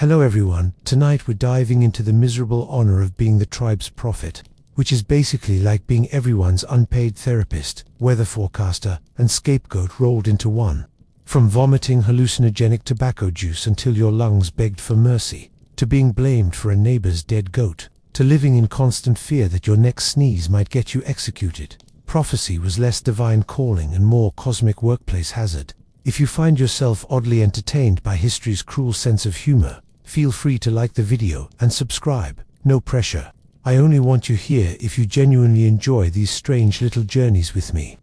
Hello everyone, tonight we're diving into the miserable honor of being the tribe's prophet, which is basically like being everyone's unpaid therapist, weather forecaster, and scapegoat rolled into one. From vomiting hallucinogenic tobacco juice until your lungs begged for mercy, to being blamed for a neighbor's dead goat, to living in constant fear that your next sneeze might get you executed. Prophecy was less divine calling and more cosmic workplace hazard. If you find yourself oddly entertained by history's cruel sense of humor, feel free to like the video and subscribe. No pressure. I only want you here if you genuinely enjoy these strange little journeys with me.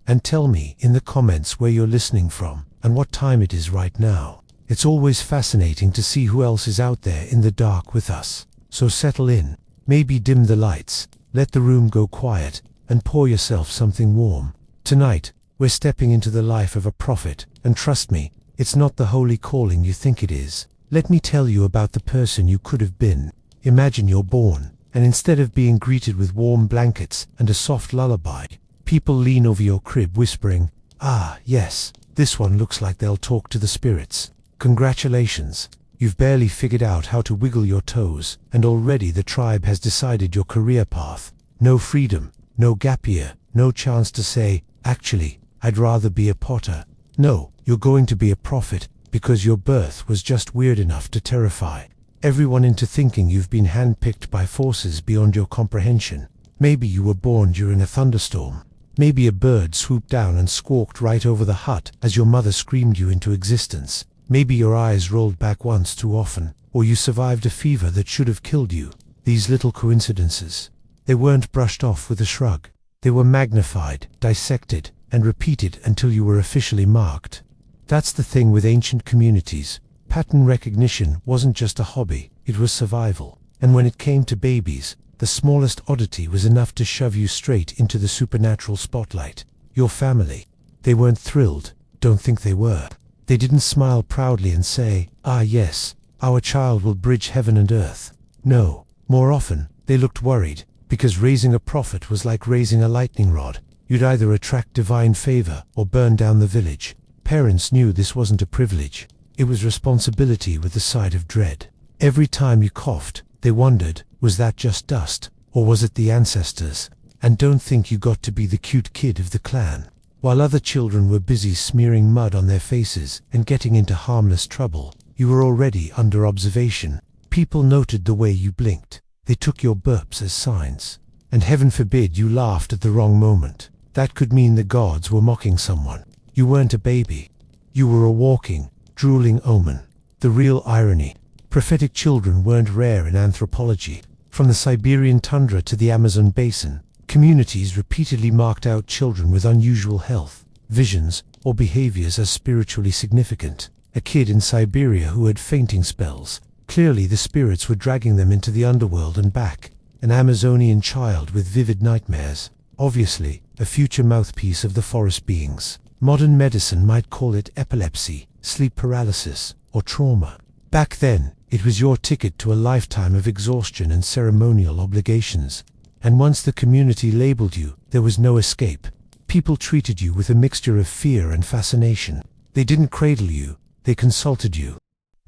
And tell me in the comments where you're listening from and what time it is right now. It's always fascinating to see who else is out there in the dark with us. So settle in, maybe dim the lights, let the room go quiet, and pour yourself something warm. Tonight, we're stepping into the life of a prophet, and trust me, it's not the holy calling you think it is. Let me tell you about the person you could have been. Imagine you're born, and instead of being greeted with warm blankets and a soft lullaby, people lean over your crib whispering, "Ah, yes, this one looks like they'll talk to the spirits." Congratulations, you've barely figured out how to wiggle your toes, and already the tribe has decided your career path. No freedom, no gap year, no chance to say, "Actually, I'd rather be a potter." No, you're going to be a prophet, because your birth was just weird enough to terrify everyone into thinking you've been handpicked by forces beyond your comprehension. Maybe you were born during a thunderstorm. Maybe a bird swooped down and squawked right over the hut as your mother screamed you into existence. Maybe your eyes rolled back once too often, or you survived a fever that should have killed you. These little coincidences, they weren't brushed off with a shrug. They were magnified, dissected, and repeated until you were officially marked. That's the thing with ancient communities. Pattern recognition wasn't just a hobby, it was survival. And when it came to babies, the smallest oddity was enough to shove you straight into the supernatural spotlight. Your family, they weren't thrilled. Don't think they were. They didn't smile proudly and say, "Ah yes, our child will bridge heaven and earth." No, more often, they looked worried, because raising a prophet was like raising a lightning rod. You'd either attract divine favor or burn down the village. Parents knew this wasn't a privilege. It was responsibility with a side of dread. Every time you coughed, they wondered, was that just dust, or was it the ancestors? And don't think you got to be the cute kid of the clan. While other children were busy smearing mud on their faces and getting into harmless trouble, you were already under observation. People noted the way you blinked. They took your burps as signs. And heaven forbid you laughed at the wrong moment. That could mean the gods were mocking someone. You weren't a baby. You were a walking, drooling omen. The real irony. Prophetic children weren't rare in anthropology. From the Siberian tundra to the Amazon basin, communities repeatedly marked out children with unusual health, visions, or behaviors as spiritually significant. A kid in Siberia who had fainting spells. Clearly the spirits were dragging them into the underworld and back. An Amazonian child with vivid nightmares. Obviously, a future mouthpiece of the forest beings. Modern medicine might call it epilepsy, sleep paralysis, or trauma. Back then, it was your ticket to a lifetime of exhaustion and ceremonial obligations. And once the community labeled you, there was no escape. People treated you with a mixture of fear and fascination. They didn't cradle you, they consulted you.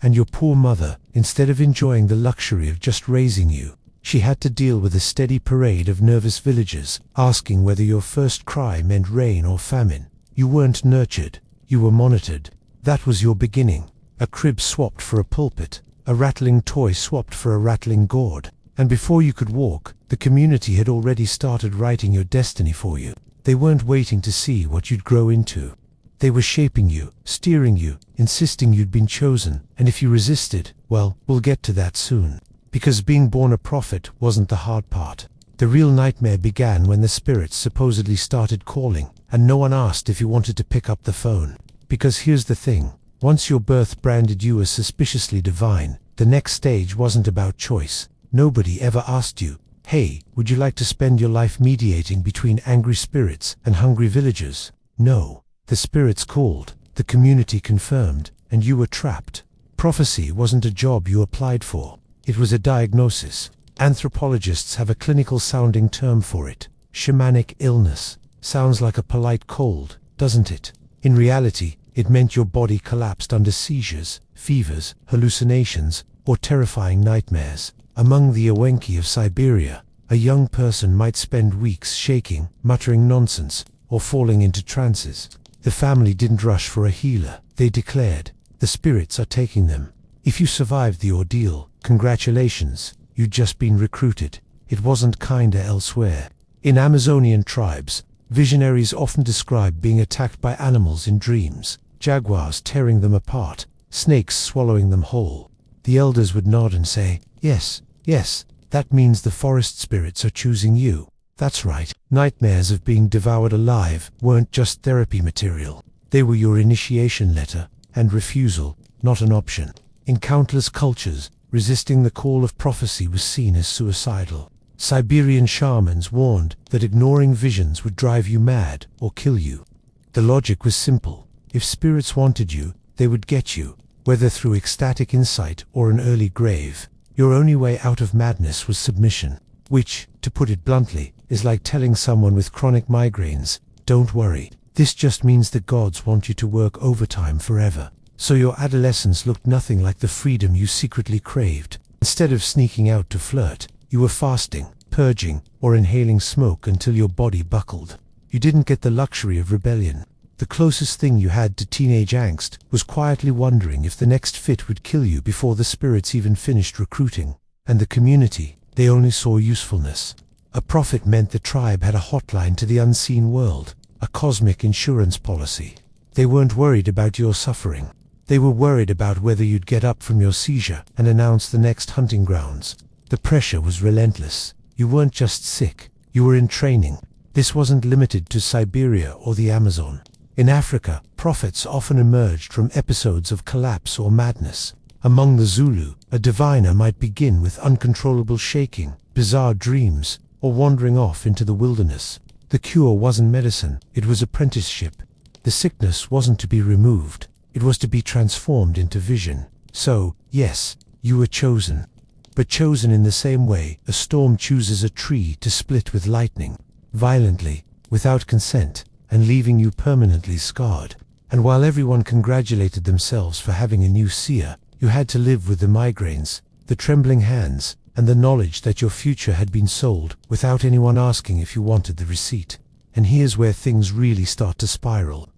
And your poor mother, instead of enjoying the luxury of just raising you, she had to deal with a steady parade of nervous villagers, asking whether your first cry meant rain or famine. You weren't nurtured, you were monitored. That was your beginning. A crib swapped for a pulpit, a rattling toy swapped for a rattling gourd. And before you could walk, the community had already started writing your destiny for you. They weren't waiting to see what you'd grow into. They were shaping you, steering you, insisting you'd been chosen. And if you resisted, well, we'll get to that soon. Because being born a prophet wasn't the hard part. The real nightmare began when the spirits supposedly started calling, and no one asked if you wanted to pick up the phone. Because here's the thing, once your birth branded you as suspiciously divine, the next stage wasn't about choice. Nobody ever asked you, "Hey, would you like to spend your life mediating between angry spirits and hungry villagers?" No, the spirits called, the community confirmed, and you were trapped. Prophecy wasn't a job you applied for. It was a diagnosis. Anthropologists have a clinical-sounding term for it. Shamanic illness. Sounds like a polite cold, doesn't it? In reality, it meant your body collapsed under seizures, fevers, hallucinations, or terrifying nightmares. Among the Awenki of Siberia, a young person might spend weeks shaking, muttering nonsense, or falling into trances. The family didn't rush for a healer. They declared, "The spirits are taking them." If you survived the ordeal, congratulations, you'd just been recruited. It wasn't kinder elsewhere. In Amazonian tribes, visionaries often describe being attacked by animals in dreams, jaguars tearing them apart, snakes swallowing them whole. The elders would nod and say, "Yes, yes, that means the forest spirits are choosing you." That's right. Nightmares of being devoured alive weren't just therapy material. They were your initiation letter, and refusal, not an option. In countless cultures, resisting the call of prophecy was seen as suicidal. Siberian shamans warned that ignoring visions would drive you mad or kill you. The logic was simple. If spirits wanted you, they would get you, whether through ecstatic insight or an early grave. Your only way out of madness was submission, which, to put it bluntly, is like telling someone with chronic migraines, "Don't worry, this just means the gods want you to work overtime forever." So your adolescence looked nothing like the freedom you secretly craved. Instead of sneaking out to flirt, you were fasting, purging, or inhaling smoke until your body buckled. You didn't get the luxury of rebellion. The closest thing you had to teenage angst was quietly wondering if the next fit would kill you before the spirits even finished recruiting. And the community, they only saw usefulness. A prophet meant the tribe had a hotline to the unseen world, a cosmic insurance policy. They weren't worried about your suffering. They were worried about whether you'd get up from your seizure and announce the next hunting grounds. The pressure was relentless. You weren't just sick, you were in training. This wasn't limited to Siberia or the Amazon. In Africa, prophets often emerged from episodes of collapse or madness. Among the Zulu, a diviner might begin with uncontrollable shaking, bizarre dreams, or wandering off into the wilderness. The cure wasn't medicine, it was apprenticeship. The sickness wasn't to be removed, it was to be transformed into vision. So, yes, you were chosen. But chosen in the same way a storm chooses a tree to split with lightning, violently, without consent, and leaving you permanently scarred. And while everyone congratulated themselves for having a new seer, you had to live with the migraines, the trembling hands, and the knowledge that your future had been sold without anyone asking if you wanted the receipt. And here's where things really start to spiral.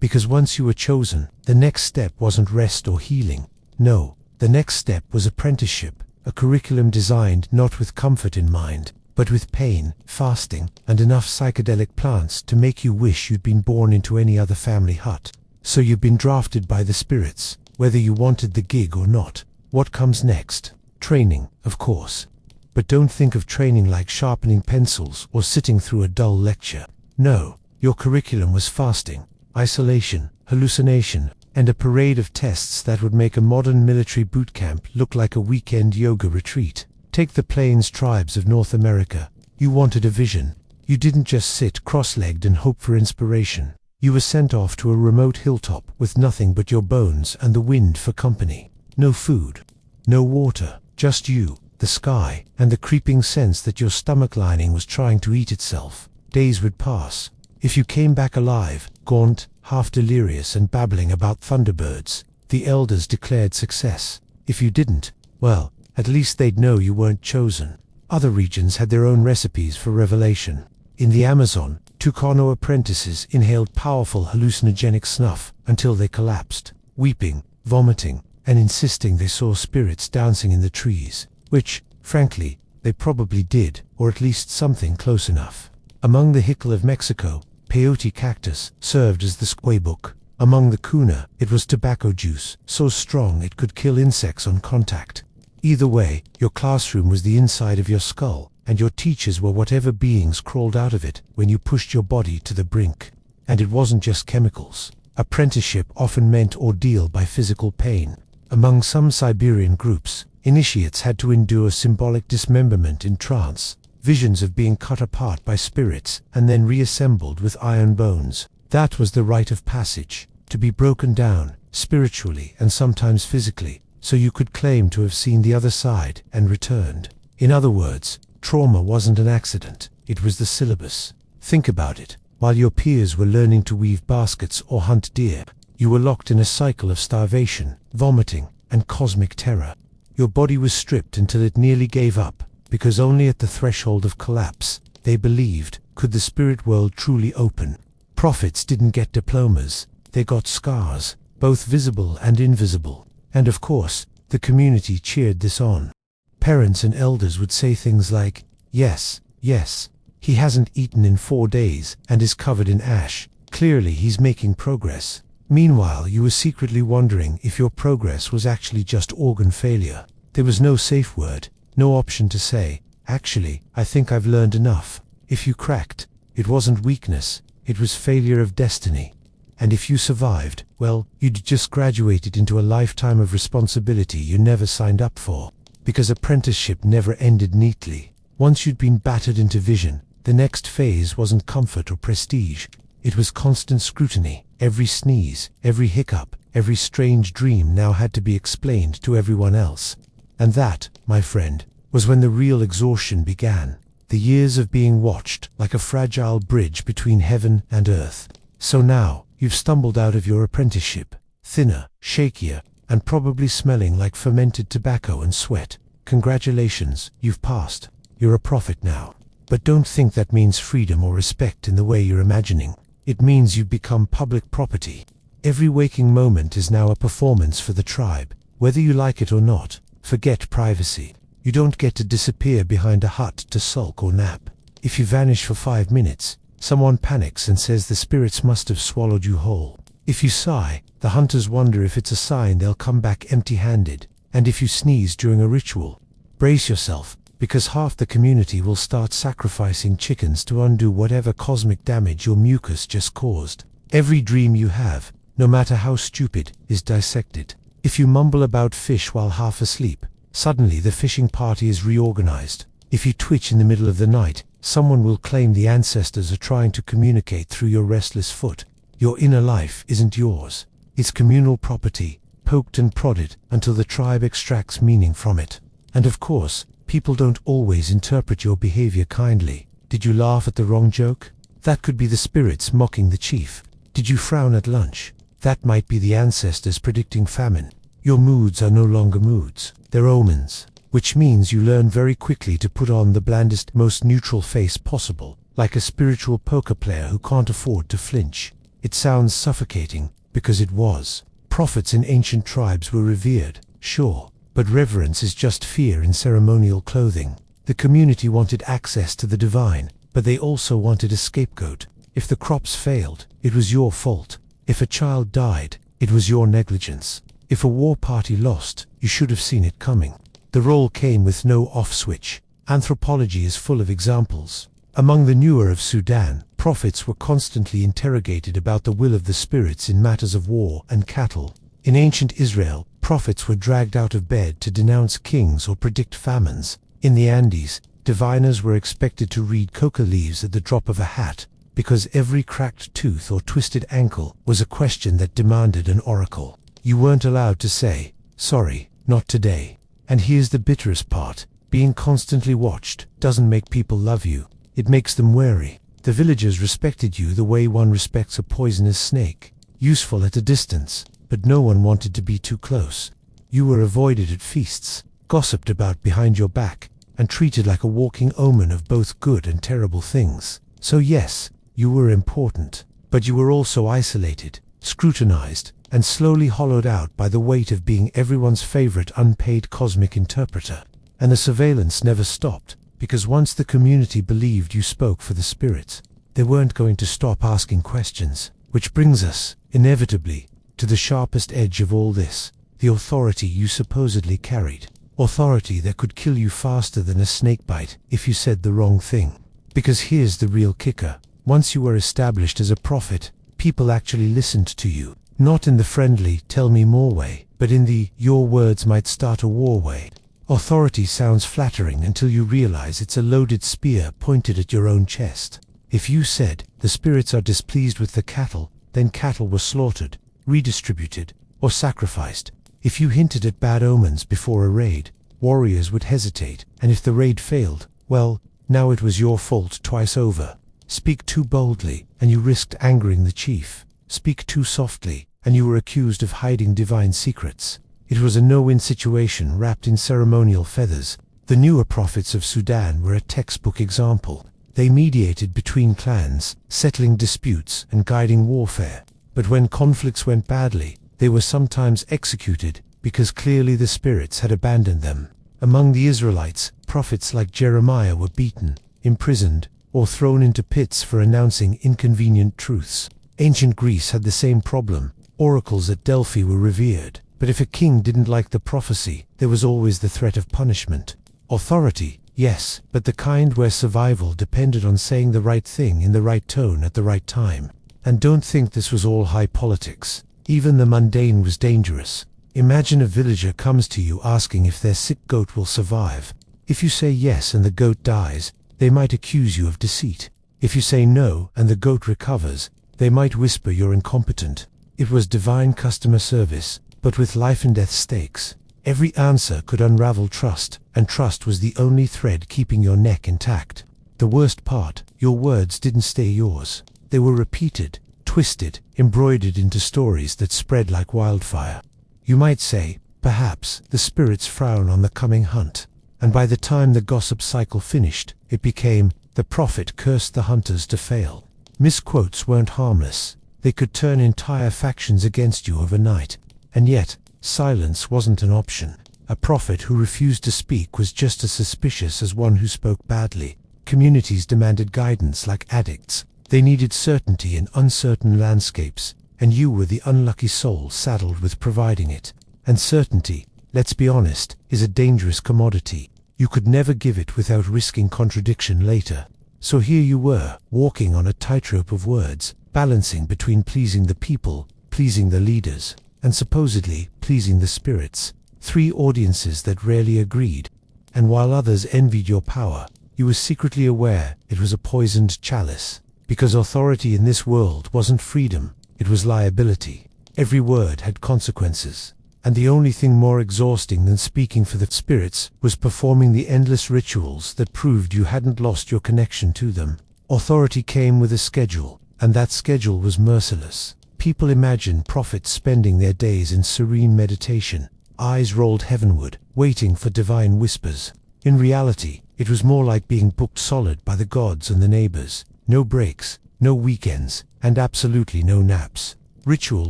Because once you were chosen, the next step wasn't rest or healing. No, the next step was apprenticeship, a curriculum designed not with comfort in mind, but with pain, fasting, and enough psychedelic plants to make you wish you'd been born into any other family hut. So you've been drafted by the spirits, whether you wanted the gig or not. What comes next? Training, of course. But don't think of training like sharpening pencils or sitting through a dull lecture. No, your curriculum was fasting, isolation, hallucination, and a parade of tests that would make a modern military boot camp look like a weekend yoga retreat. Take the Plains tribes of North America. You wanted a vision. You didn't just sit cross-legged and hope for inspiration. You were sent off to a remote hilltop with nothing but your bones and the wind for company. No food, no water, just you, the sky, and the creeping sense that your stomach lining was trying to eat itself. Days would pass. If you came back alive, gaunt, half delirious and babbling about thunderbirds, the elders declared success. If you didn't, well, at least they'd know you weren't chosen. Other regions had their own recipes for revelation. In the Amazon, Tucano apprentices inhaled powerful hallucinogenic snuff until they collapsed, weeping, vomiting, and insisting they saw spirits dancing in the trees, which, frankly, they probably did, or at least something close enough. Among the Hickel of Mexico, peyote cactus served as the squaybook. Among the Kuna, it was tobacco juice, so strong it could kill insects on contact. Either way, your classroom was the inside of your skull, and your teachers were whatever beings crawled out of it when you pushed your body to the brink. And it wasn't just chemicals. Apprenticeship often meant ordeal by physical pain. Among some Siberian groups, initiates had to endure symbolic dismemberment in trance, visions of being cut apart by spirits and then reassembled with iron bones. That was the rite of passage, to be broken down, spiritually and sometimes physically, so you could claim to have seen the other side and returned. In other words, trauma wasn't an accident, it was the syllabus. Think about it. While your peers were learning to weave baskets or hunt deer, you were locked in a cycle of starvation, vomiting, and cosmic terror. Your body was stripped until it nearly gave up, because only at the threshold of collapse, they believed, could the spirit world truly open. Prophets didn't get diplomas, they got scars, both visible and invisible. And of course, the community cheered this on. Parents and elders would say things like, "Yes, yes, he hasn't eaten in 4 days and is covered in ash. Clearly he's making progress." Meanwhile, you were secretly wondering if your progress was actually just organ failure. There was no safe word, no option to say, "Actually, I think I've learned enough." If you cracked, it wasn't weakness, it was failure of destiny. And if you survived, well, you'd just graduated into a lifetime of responsibility you never signed up for. Because apprenticeship never ended neatly. Once you'd been battered into vision, the next phase wasn't comfort or prestige. It was constant scrutiny. Every sneeze, every hiccup, every strange dream now had to be explained to everyone else. And that, my friend, was when the real exhaustion began. The years of being watched like a fragile bridge between heaven and earth. So now, you've stumbled out of your apprenticeship, thinner, shakier, and probably smelling like fermented tobacco and sweat. Congratulations, you've passed. You're a prophet now. But don't think that means freedom or respect in the way you're imagining. It means you've become public property. Every waking moment is now a performance for the tribe, whether you like it or not. Forget privacy. You don't get to disappear behind a hut to sulk or nap. If you vanish for 5 minutes, someone panics and says the spirits must have swallowed you whole. If you sigh, the hunters wonder if it's a sign they'll come back empty-handed. And if you sneeze during a ritual, brace yourself, because half the community will start sacrificing chickens to undo whatever cosmic damage your mucus just caused. Every dream you have, no matter how stupid, is dissected. If you mumble about fish while half asleep, suddenly the fishing party is reorganized. If you twitch in the middle of the night, someone will claim the ancestors are trying to communicate through your restless foot. Your inner life isn't yours. It's communal property, poked and prodded until the tribe extracts meaning from it. And of course, people don't always interpret your behavior kindly. Did you laugh at the wrong joke? That could be the spirits mocking the chief. Did you frown at lunch? That might be the ancestors predicting famine. Your moods are no longer moods, they're omens. Which means you learn very quickly to put on the blandest, most neutral face possible, like a spiritual poker player who can't afford to flinch. It sounds suffocating, because it was. Prophets in ancient tribes were revered, sure. But reverence is just fear in ceremonial clothing. The community wanted access to the divine, but they also wanted a scapegoat. If the crops failed, it was your fault. If a child died, it was your negligence. If a war party lost, you should have seen it coming. The role came with no off switch. Anthropology is full of examples. Among the Nuer of Sudan, prophets were constantly interrogated about the will of the spirits in matters of war and cattle. In ancient Israel, prophets were dragged out of bed to denounce kings or predict famines. In the Andes, diviners were expected to read coca leaves at the drop of a hat, because every cracked tooth or twisted ankle was a question that demanded an oracle. You weren't allowed to say, "Sorry, not today." And here's the bitterest part. Being constantly watched doesn't make people love you. It makes them wary. The villagers respected you the way one respects a poisonous snake. Useful at a distance, but no one wanted to be too close. You were avoided at feasts, gossiped about behind your back, and treated like a walking omen of both good and terrible things. So yes, you were important, but you were also isolated, scrutinized, and slowly hollowed out by the weight of being everyone's favorite unpaid cosmic interpreter. And the surveillance never stopped, because once the community believed you spoke for the spirits, they weren't going to stop asking questions. Which brings us, inevitably, to the sharpest edge of all this, the authority you supposedly carried. Authority that could kill you faster than a snakebite if you said the wrong thing. Because here's the real kicker. Once you were established as a prophet, people actually listened to you. Not in the friendly, tell me more way, but in the, your words might start a war way. Authority sounds flattering until you realize it's a loaded spear pointed at your own chest. If you said, the spirits are displeased with the cattle, then cattle were slaughtered, redistributed, or sacrificed. If you hinted at bad omens before a raid, warriors would hesitate, and if the raid failed, well, now it was your fault twice over. Speak too boldly, and you risked angering the chief. Speak too softly, and you were accused of hiding divine secrets. It was a no-win situation wrapped in ceremonial feathers. The newer prophets of Sudan were a textbook example. They mediated between clans, settling disputes and guiding warfare. But when conflicts went badly, they were sometimes executed because clearly the spirits had abandoned them. Among the Israelites, prophets like Jeremiah were beaten, imprisoned, or thrown into pits for announcing inconvenient truths. Ancient Greece had the same problem. Oracles at Delphi were revered, but if a king didn't like the prophecy, there was always the threat of punishment. Authority, yes, but the kind where survival depended on saying the right thing in the right tone at the right time. And don't think this was all high politics. Even the mundane was dangerous. Imagine a villager comes to you asking if their sick goat will survive. If you say yes and the goat dies, they might accuse you of deceit. If you say no and the goat recovers, they might whisper you're incompetent. It was divine customer service, but with life and death stakes. Every answer could unravel trust, and trust was the only thread keeping your neck intact. The worst part, your words didn't stay yours. They were repeated, twisted, embroidered into stories that spread like wildfire. You might say, perhaps, the spirits frown on the coming hunt. And by the time the gossip cycle finished, it became, the prophet cursed the hunters to fail. Misquotes weren't harmless. They could turn entire factions against you overnight. And yet, silence wasn't an option. A prophet who refused to speak was just as suspicious as one who spoke badly. Communities demanded guidance like addicts. They needed certainty in uncertain landscapes, and you were the unlucky soul saddled with providing it. And certainty, let's be honest, is a dangerous commodity. You could never give it without risking contradiction later. So here you were, walking on a tightrope of words, balancing between pleasing the people, pleasing the leaders, and supposedly pleasing the spirits. Three audiences that rarely agreed. And while others envied your power, you were secretly aware it was a poisoned chalice. Because authority in this world wasn't freedom, it was liability. Every word had consequences. And the only thing more exhausting than speaking for the spirits was performing the endless rituals that proved you hadn't lost your connection to them. Authority came with a schedule, and that schedule was merciless. People imagined prophets spending their days in serene meditation, eyes rolled heavenward, waiting for divine whispers. In reality, it was more like being booked solid by the gods and the neighbors. No breaks, no weekends, and absolutely no naps. Ritual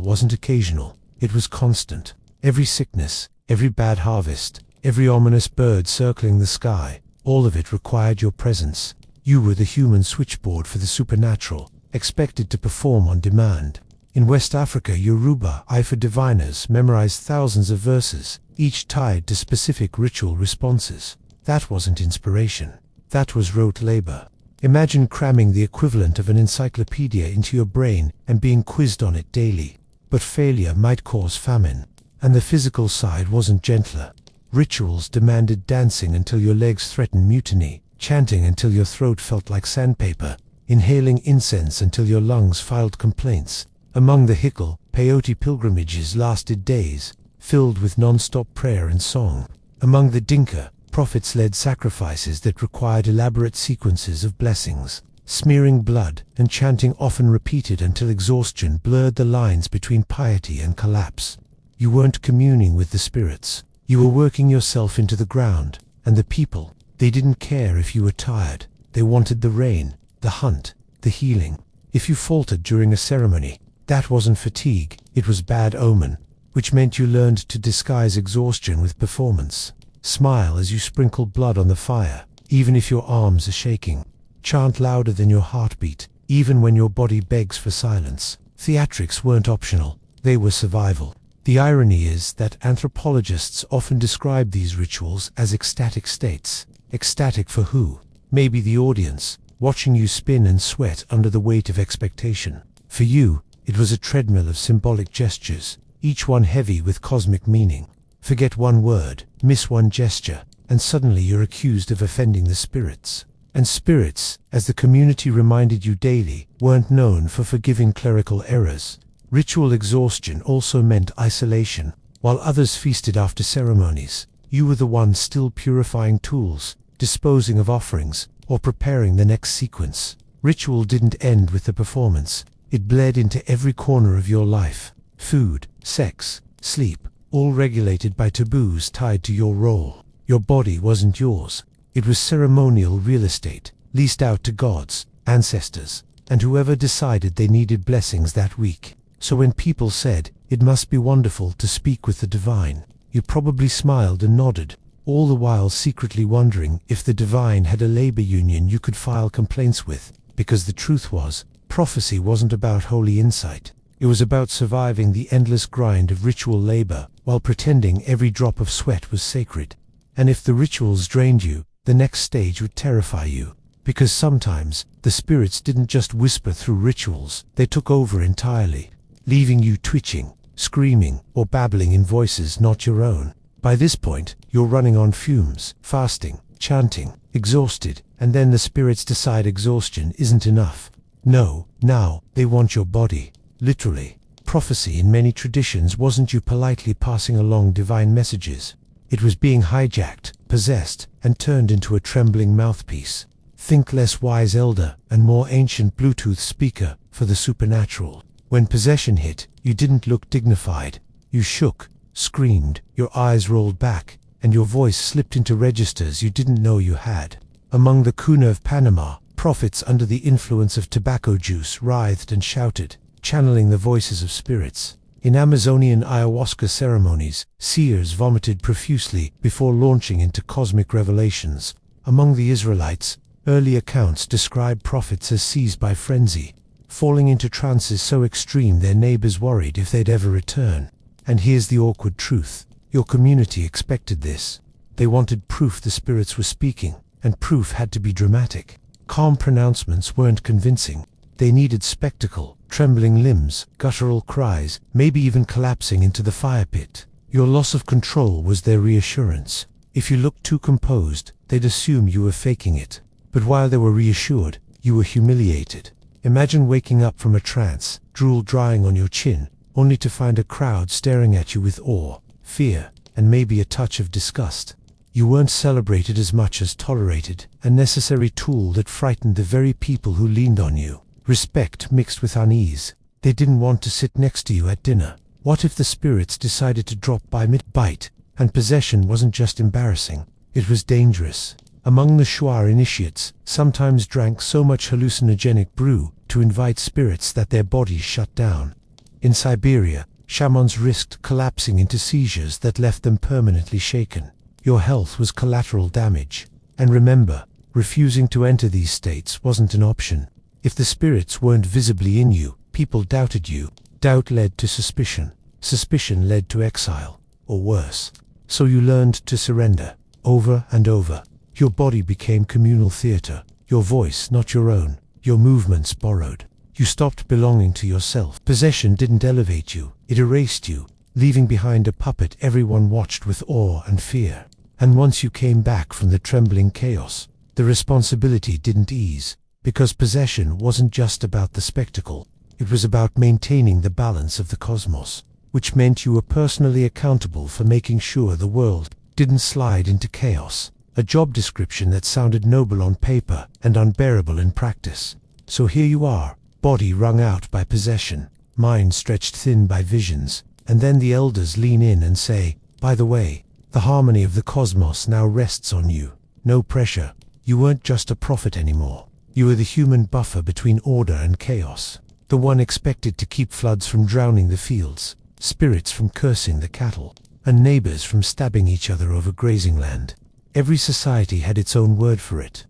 wasn't occasional, it was constant. Every sickness, every bad harvest, every ominous bird circling the sky, all of it required your presence. You were the human switchboard for the supernatural, expected to perform on demand. In West Africa, Yoruba Ifa diviners memorized thousands of verses, each tied to specific ritual responses. That wasn't inspiration. That was rote labor. Imagine cramming the equivalent of an encyclopedia into your brain and being quizzed on it daily. But failure might cause famine. And the physical side wasn't gentler. Rituals demanded dancing until your legs threatened mutiny, chanting until your throat felt like sandpaper, inhaling incense until your lungs filed complaints. Among the Hikal, peyote pilgrimages lasted days, filled with non-stop prayer and song. Among the Dinka, prophets led sacrifices that required elaborate sequences of blessings. Smearing blood and chanting often repeated until exhaustion blurred the lines between piety and collapse. You weren't communing with the spirits. You were working yourself into the ground. And the people, they didn't care if you were tired. They wanted the rain, the hunt, the healing. If you faltered during a ceremony, that wasn't fatigue, it was bad omen, which meant you learned to disguise exhaustion with performance. Smile as you sprinkle blood on the fire, even if your arms are shaking. Chant louder than your heartbeat, even when your body begs for silence. Theatrics weren't optional, they were survival. The irony is that anthropologists often describe these rituals as ecstatic states. Ecstatic for who? Maybe the audience, watching you spin and sweat under the weight of expectation. For you, it was a treadmill of symbolic gestures, each one heavy with cosmic meaning. Forget one word, miss one gesture, and suddenly you're accused of offending the spirits. And spirits, as the community reminded you daily, weren't known for forgiving clerical errors. Ritual exhaustion also meant isolation. While others feasted after ceremonies, you were the one still purifying tools, disposing of offerings, or preparing the next sequence. Ritual didn't end with the performance. It bled into every corner of your life. Food, sex, sleep, all regulated by taboos tied to your role. Your body wasn't yours. It was ceremonial real estate, leased out to gods, ancestors, and whoever decided they needed blessings that week. So when people said, "It must be wonderful to speak with the divine," you probably smiled and nodded, all the while secretly wondering if the divine had a labor union you could file complaints with, because the truth was, prophecy wasn't about holy insight. It was about surviving the endless grind of ritual labor while pretending every drop of sweat was sacred. And if the rituals drained you, the next stage would terrify you. Because sometimes, the spirits didn't just whisper through rituals, they took over entirely, leaving you twitching, screaming, or babbling in voices not your own. By this point, you're running on fumes, fasting, chanting, exhausted, and then the spirits decide exhaustion isn't enough. No, now, they want your body. Literally. Prophecy in many traditions wasn't you politely passing along divine messages. It was being hijacked, possessed, and turned into a trembling mouthpiece. Think less wise elder and more ancient Bluetooth speaker for the supernatural. When possession hit, you didn't look dignified. You shook, screamed, your eyes rolled back, and your voice slipped into registers you didn't know you had. Among the Cuna of Panama, prophets under the influence of tobacco juice writhed and shouted, channeling the voices of spirits. In Amazonian ayahuasca ceremonies, seers vomited profusely before launching into cosmic revelations. Among the Israelites, early accounts describe prophets as seized by frenzy, falling into trances so extreme their neighbors worried if they'd ever return. And here's the awkward truth. Your community expected this. They wanted proof the spirits were speaking, and proof had to be dramatic. Calm pronouncements weren't convincing. They needed spectacle, trembling limbs, guttural cries, maybe even collapsing into the fire pit. Your loss of control was their reassurance. If you looked too composed, they'd assume you were faking it. But while they were reassured, you were humiliated. Imagine waking up from a trance, drool drying on your chin, only to find a crowd staring at you with awe, fear, and maybe a touch of disgust. You weren't celebrated as much as tolerated, a necessary tool that frightened the very people who leaned on you. Respect mixed with unease. They didn't want to sit next to you at dinner. What if the spirits decided to drop by mid-bite? And possession wasn't just embarrassing, it was dangerous. Among the Shuar initiates, sometimes drank so much hallucinogenic brew to invite spirits that their bodies shut down. In Siberia, shamans risked collapsing into seizures that left them permanently shaken. Your health was collateral damage. And remember, refusing to enter these states wasn't an option. If the spirits weren't visibly in you, people doubted you. Doubt led to suspicion. Suspicion led to exile, or worse. So you learned to surrender, over and over. Your body became communal theater. Your voice not your own. Your movements borrowed. You stopped belonging to yourself. Possession didn't elevate you, it erased you, leaving behind a puppet everyone watched with awe and fear. And once you came back from the trembling chaos, the responsibility didn't ease. Because possession wasn't just about the spectacle, it was about maintaining the balance of the cosmos, which meant you were personally accountable for making sure the world didn't slide into chaos, a job description that sounded noble on paper and unbearable in practice. So here you are, body wrung out by possession, mind stretched thin by visions, and then the elders lean in and say, by the way, the harmony of the cosmos now rests on you. No pressure. You weren't just a prophet anymore. You were the human buffer between order and chaos, the one expected to keep floods from drowning the fields, spirits from cursing the cattle, and neighbors from stabbing each other over grazing land. Every society had its own word for it.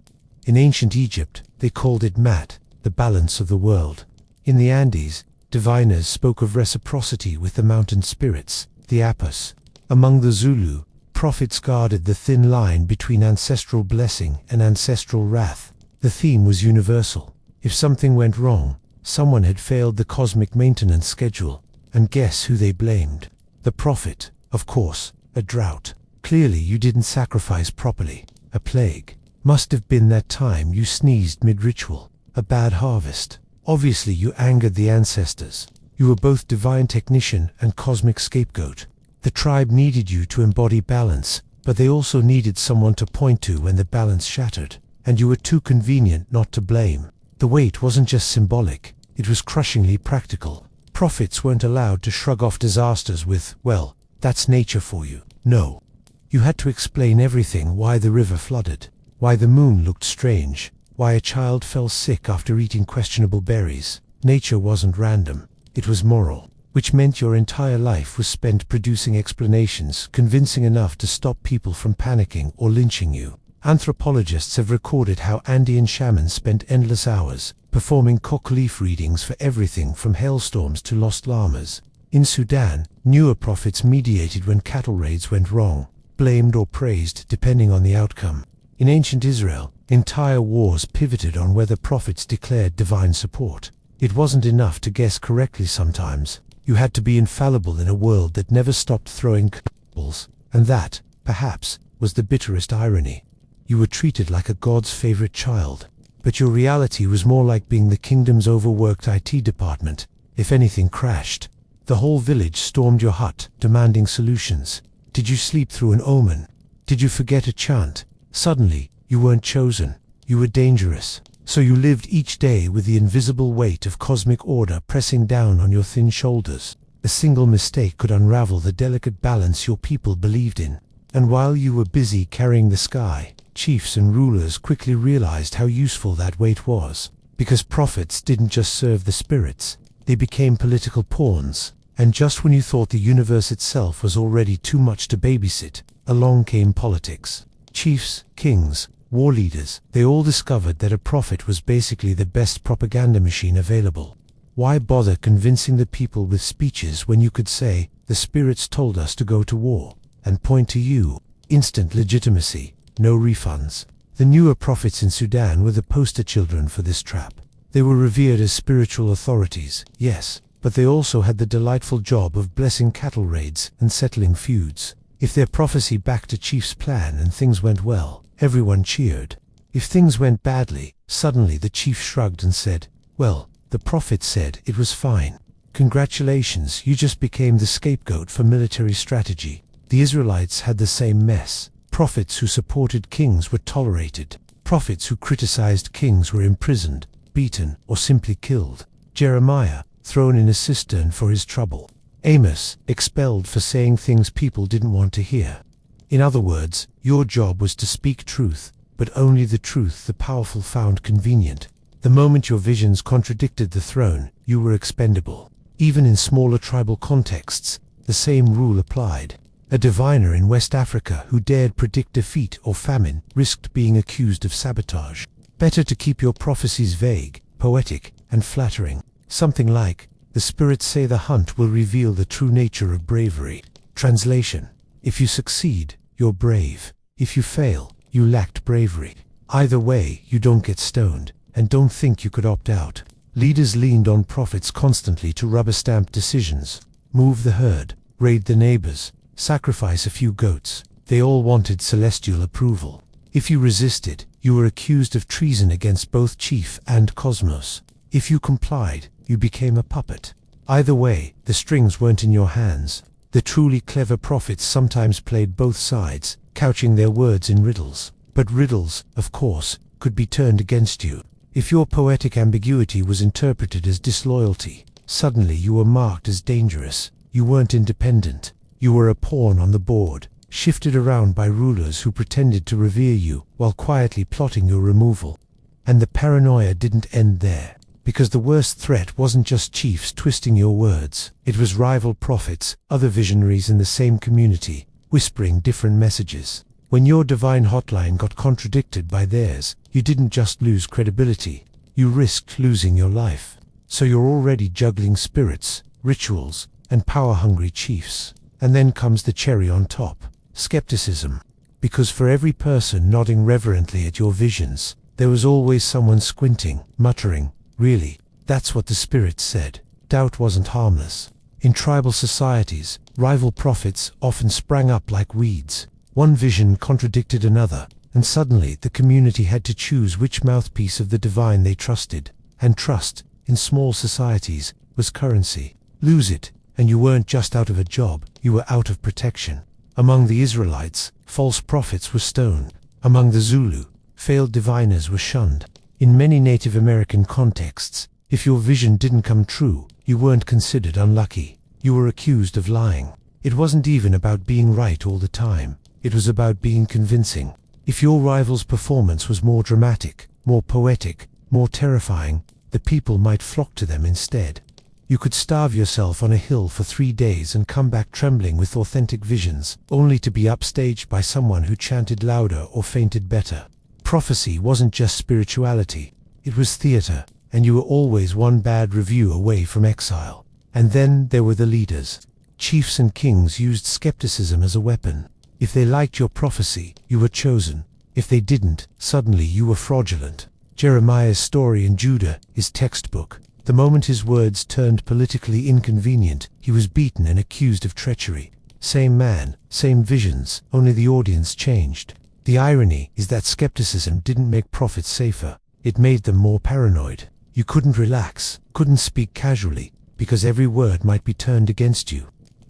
In ancient Egypt, they called it Mat, the balance of the world. In the Andes, diviners spoke of reciprocity with the mountain spirits, the Apus. Among the Zulu, prophets guarded the thin line between ancestral blessing and ancestral wrath. The theme was universal. If something went wrong, someone had failed the cosmic maintenance schedule. And guess who they blamed? The prophet, of course. A drought. Clearly you didn't sacrifice properly. A plague. Must have been that time you sneezed mid-ritual. A bad harvest. Obviously you angered the ancestors. You were both divine technician and cosmic scapegoat. The tribe needed you to embody balance, but they also needed someone to point to when the balance shattered. And you were too convenient not to blame. The weight wasn't just symbolic, it was crushingly practical. Prophets weren't allowed to shrug off disasters with, well, That's nature for you. No. You had to explain everything: why the river flooded, why the moon looked strange, why a child fell sick after eating questionable berries. Nature wasn't random, it was moral, which meant your entire life was spent producing explanations convincing enough to stop people from panicking or lynching you. Anthropologists have recorded how Andean shamans spent endless hours performing cock-leaf readings for everything from hailstorms to lost llamas. In Sudan, newer prophets mediated when cattle raids went wrong, blamed or praised depending on the outcome. In ancient Israel, entire wars pivoted on whether prophets declared divine support. It wasn't enough to guess correctly sometimes. You had to be infallible in a world that never stopped throwing curveballs, and that, perhaps, was the bitterest irony. You were treated like a god's favorite child, but your reality was more like being the kingdom's overworked IT department. If anything crashed, the whole village stormed your hut, demanding solutions. Did you sleep through an omen? Did you forget a chant? Suddenly, you weren't chosen. You were dangerous. So you lived each day with the invisible weight of cosmic order pressing down on your thin shoulders. A single mistake could unravel the delicate balance your people believed in. And while you were busy carrying the sky, chiefs and rulers quickly realized how useful that weight was. Because prophets didn't just serve the spirits, they became political pawns. And just when you thought the universe itself was already too much to babysit, along came politics. Chiefs, kings, war leaders, they all discovered that a prophet was basically the best propaganda machine available. Why bother convincing the people with speeches when you could say, "The spirits told us to go to war," and point to you? Instant legitimacy, no refunds. The newer prophets in Sudan were the poster children for this trap. They were revered as spiritual authorities, yes, but they also had the delightful job of blessing cattle raids and settling feuds. If their prophecy backed a chief's plan and things went well, everyone cheered. If things went badly, suddenly the chief shrugged and said, "Well, the prophet said it was fine. Congratulations, you just became the scapegoat for military strategy." The Israelites had the same mess. Prophets who supported kings were tolerated. Prophets who criticized kings were imprisoned, beaten, or simply killed. Jeremiah, thrown in a cistern for his trouble. Amos, expelled for saying things people didn't want to hear. In other words, your job was to speak truth, but only the truth the powerful found convenient. The moment your visions contradicted the throne, you were expendable. Even in smaller tribal contexts, the same rule applied. A diviner in West Africa who dared predict defeat or famine risked being accused of sabotage. Better to keep your prophecies vague, poetic, and flattering. Something like, "The spirits say the hunt will reveal the true nature of bravery." Translation: if you succeed, you're brave. If you fail, you lacked bravery. Either way, you don't get stoned, and don't think you could opt out. Leaders leaned on prophets constantly to rubber-stamp decisions. Move the herd, raid the neighbors, sacrifice a few goats. They all wanted celestial approval. If you resisted, you were accused of treason against both chief and cosmos. If you complied, you became a puppet. Either way, the strings weren't in your hands. The truly clever prophets sometimes played both sides, couching their words in riddles. But riddles, of course, could be turned against you. If your poetic ambiguity was interpreted as disloyalty, suddenly you were marked as dangerous. You weren't independent. You were a pawn on the board, shifted around by rulers who pretended to revere you while quietly plotting your removal. And the paranoia didn't end there. Because the worst threat wasn't just chiefs twisting your words. It was rival prophets, other visionaries in the same community, whispering different messages. When your divine hotline got contradicted by theirs, you didn't just lose credibility, you risked losing your life. So you're already juggling spirits, rituals, and power-hungry chiefs. And then comes the cherry on top: skepticism. Because for every person nodding reverently at your visions, there was always someone squinting, muttering, "Really? That's what the spirits said." Doubt wasn't harmless. In tribal societies, rival prophets often sprang up like weeds. One vision contradicted another, and suddenly the community had to choose which mouthpiece of the divine they trusted. And trust, in small societies, was currency. Lose it, and you weren't just out of a job, you were out of protection. Among the Israelites, false prophets were stoned. Among the Zulu, failed diviners were shunned. In many Native American contexts, if your vision didn't come true, you weren't considered unlucky. You were accused of lying. It wasn't even about being right all the time. It was about being convincing. If your rival's performance was more dramatic, more poetic, more terrifying, the people might flock to them instead. You could starve yourself on a hill for 3 days and come back trembling with authentic visions, only to be upstaged by someone who chanted louder or fainted better. Prophecy wasn't just spirituality, it was theater, and you were always one bad review away from exile. And then there were the leaders. Chiefs and kings used skepticism as a weapon. If they liked your prophecy, you were chosen. If they didn't, suddenly you were fraudulent. Jeremiah's story in Judah is textbook. The moment his words turned politically inconvenient, he was beaten and accused of treachery. Same man, same visions, only the audience changed. The irony is that skepticism didn't make prophets safer. It made them more paranoid. You couldn't relax, couldn't speak casually, because every word might be turned against you.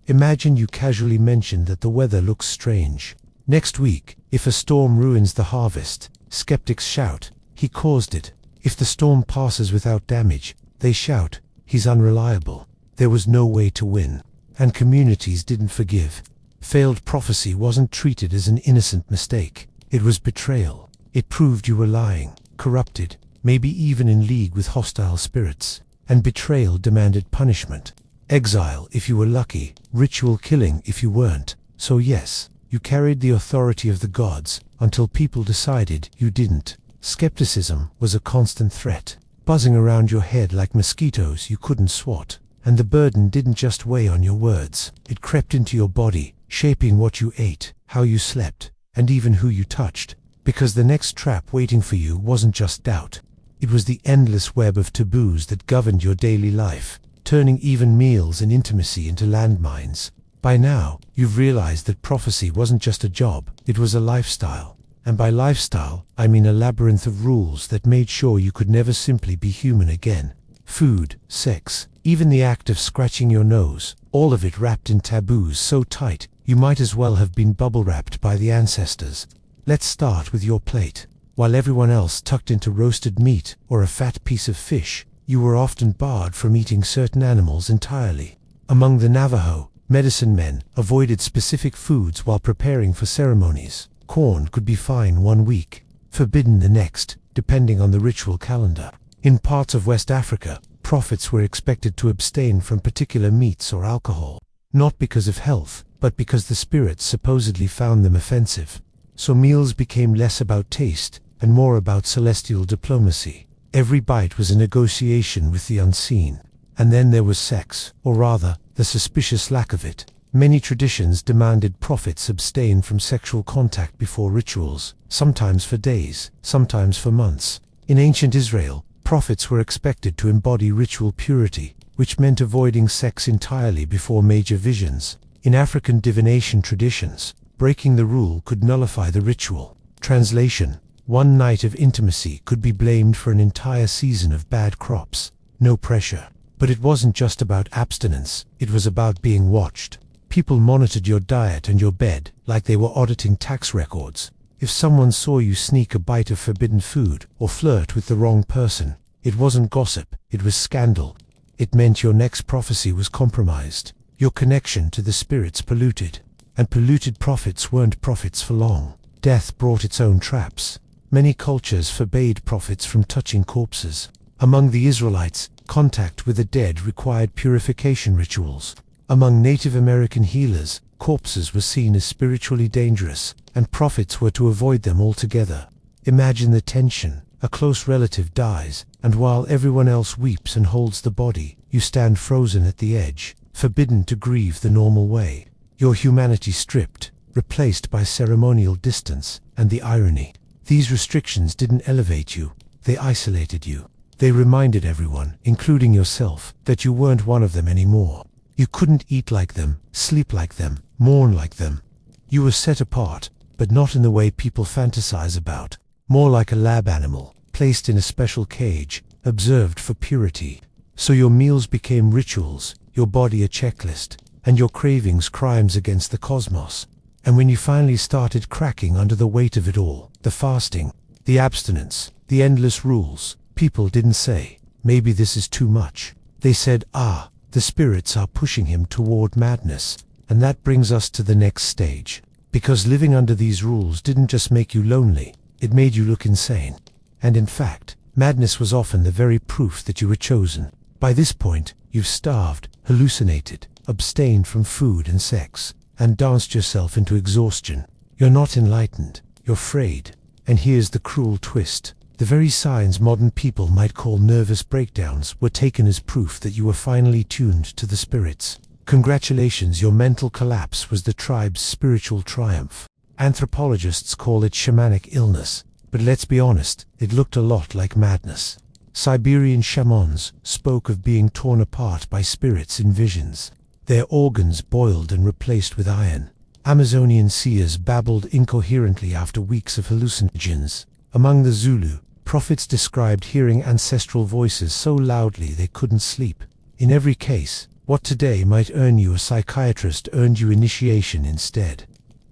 Imagine you casually mention that the weather looks strange. Next week, if a storm ruins the harvest, skeptics shout, "He caused it." If the storm passes without damage, they shout, "He's unreliable." There was no way to win. And communities didn't forgive. Failed prophecy wasn't treated as an innocent mistake. It was betrayal. It proved you were lying, corrupted, maybe even in league with hostile spirits. And betrayal demanded punishment. Exile if you were lucky, ritual killing if you weren't. So yes, you carried the authority of the gods until people decided you didn't. Skepticism was a constant threat, buzzing around your head like mosquitoes you couldn't swat. And the burden didn't just weigh on your words, it crept into your body, shaping what you ate, how you slept, and even who you touched. Because the next trap waiting for you wasn't just doubt. It was the endless web of taboos that governed your daily life, turning even meals and intimacy into landmines. By now, you've realized that prophecy wasn't just a job, it was a lifestyle. And by lifestyle, I mean a labyrinth of rules that made sure you could never simply be human again. Food, sex, even the act of scratching your nose, all of it wrapped in taboos so tight, you might as well have been bubble-wrapped by the ancestors. Let's start with your plate. While everyone else tucked into roasted meat or a fat piece of fish, you were often barred from eating certain animals entirely. Among the Navajo, medicine men avoided specific foods while preparing for ceremonies. Corn could be fine 1 week, forbidden the next, depending on the ritual calendar. In parts of West Africa, prophets were expected to abstain from particular meats or alcohol, not because of health, but because the spirits supposedly found them offensive. So meals became less about taste and more about celestial diplomacy. Every bite was a negotiation with the unseen. And then there was sex, or rather, the suspicious lack of it. Many traditions demanded prophets abstain from sexual contact before rituals, sometimes for days, sometimes for months. In ancient Israel, prophets were expected to embody ritual purity, which meant avoiding sex entirely before major visions. In African divination traditions, breaking the rule could nullify the ritual. Translation: one night of intimacy could be blamed for an entire season of bad crops. No pressure. But it wasn't just about abstinence, it was about being watched. People monitored your diet and your bed like they were auditing tax records. If someone saw you sneak a bite of forbidden food or flirt with the wrong person, it wasn't gossip, it was scandal. It meant your next prophecy was compromised, your connection to the spirits polluted. And polluted prophets weren't prophets for long. Death brought its own traps. Many cultures forbade prophets from touching corpses. Among the Israelites, contact with the dead required purification rituals. Among Native American healers, corpses were seen as spiritually dangerous, and prophets were to avoid them altogether. Imagine the tension. A close relative dies, and while everyone else weeps and holds the body, you stand frozen at the edge, forbidden to grieve the normal way. Your humanity stripped, replaced by ceremonial distance, and the irony. These restrictions didn't elevate you, they isolated you. They reminded everyone, including yourself, that you weren't one of them anymore. You couldn't eat like them, sleep like them, mourn like them. You were set apart, but not in the way people fantasize about. More like a lab animal, placed in a special cage, observed for purity. So your meals became rituals, your body a checklist, and your cravings crimes against the cosmos. And when you finally started cracking under the weight of it all, the fasting, the abstinence, the endless rules, people didn't say, maybe this is too much. They said, the spirits are pushing him toward madness. And that brings us to the next stage. Because living under these rules didn't just make you lonely, it made you look insane. And in fact, madness was often the very proof that you were chosen. By this point, you've starved, hallucinated, abstained from food and sex, and danced yourself into exhaustion. You're not enlightened, you're frayed. And here's the cruel twist. The very signs modern people might call nervous breakdowns were taken as proof that you were finally tuned to the spirits. Congratulations, your mental collapse was the tribe's spiritual triumph. Anthropologists call it shamanic illness, but let's be honest, it looked a lot like madness. Siberian shamans spoke of being torn apart by spirits in visions, their organs boiled and replaced with iron. Amazonian seers babbled incoherently after weeks of hallucinogens. Among the Zulu, prophets described hearing ancestral voices so loudly they couldn't sleep. In every case, what today might earn you a psychiatrist earned you initiation instead.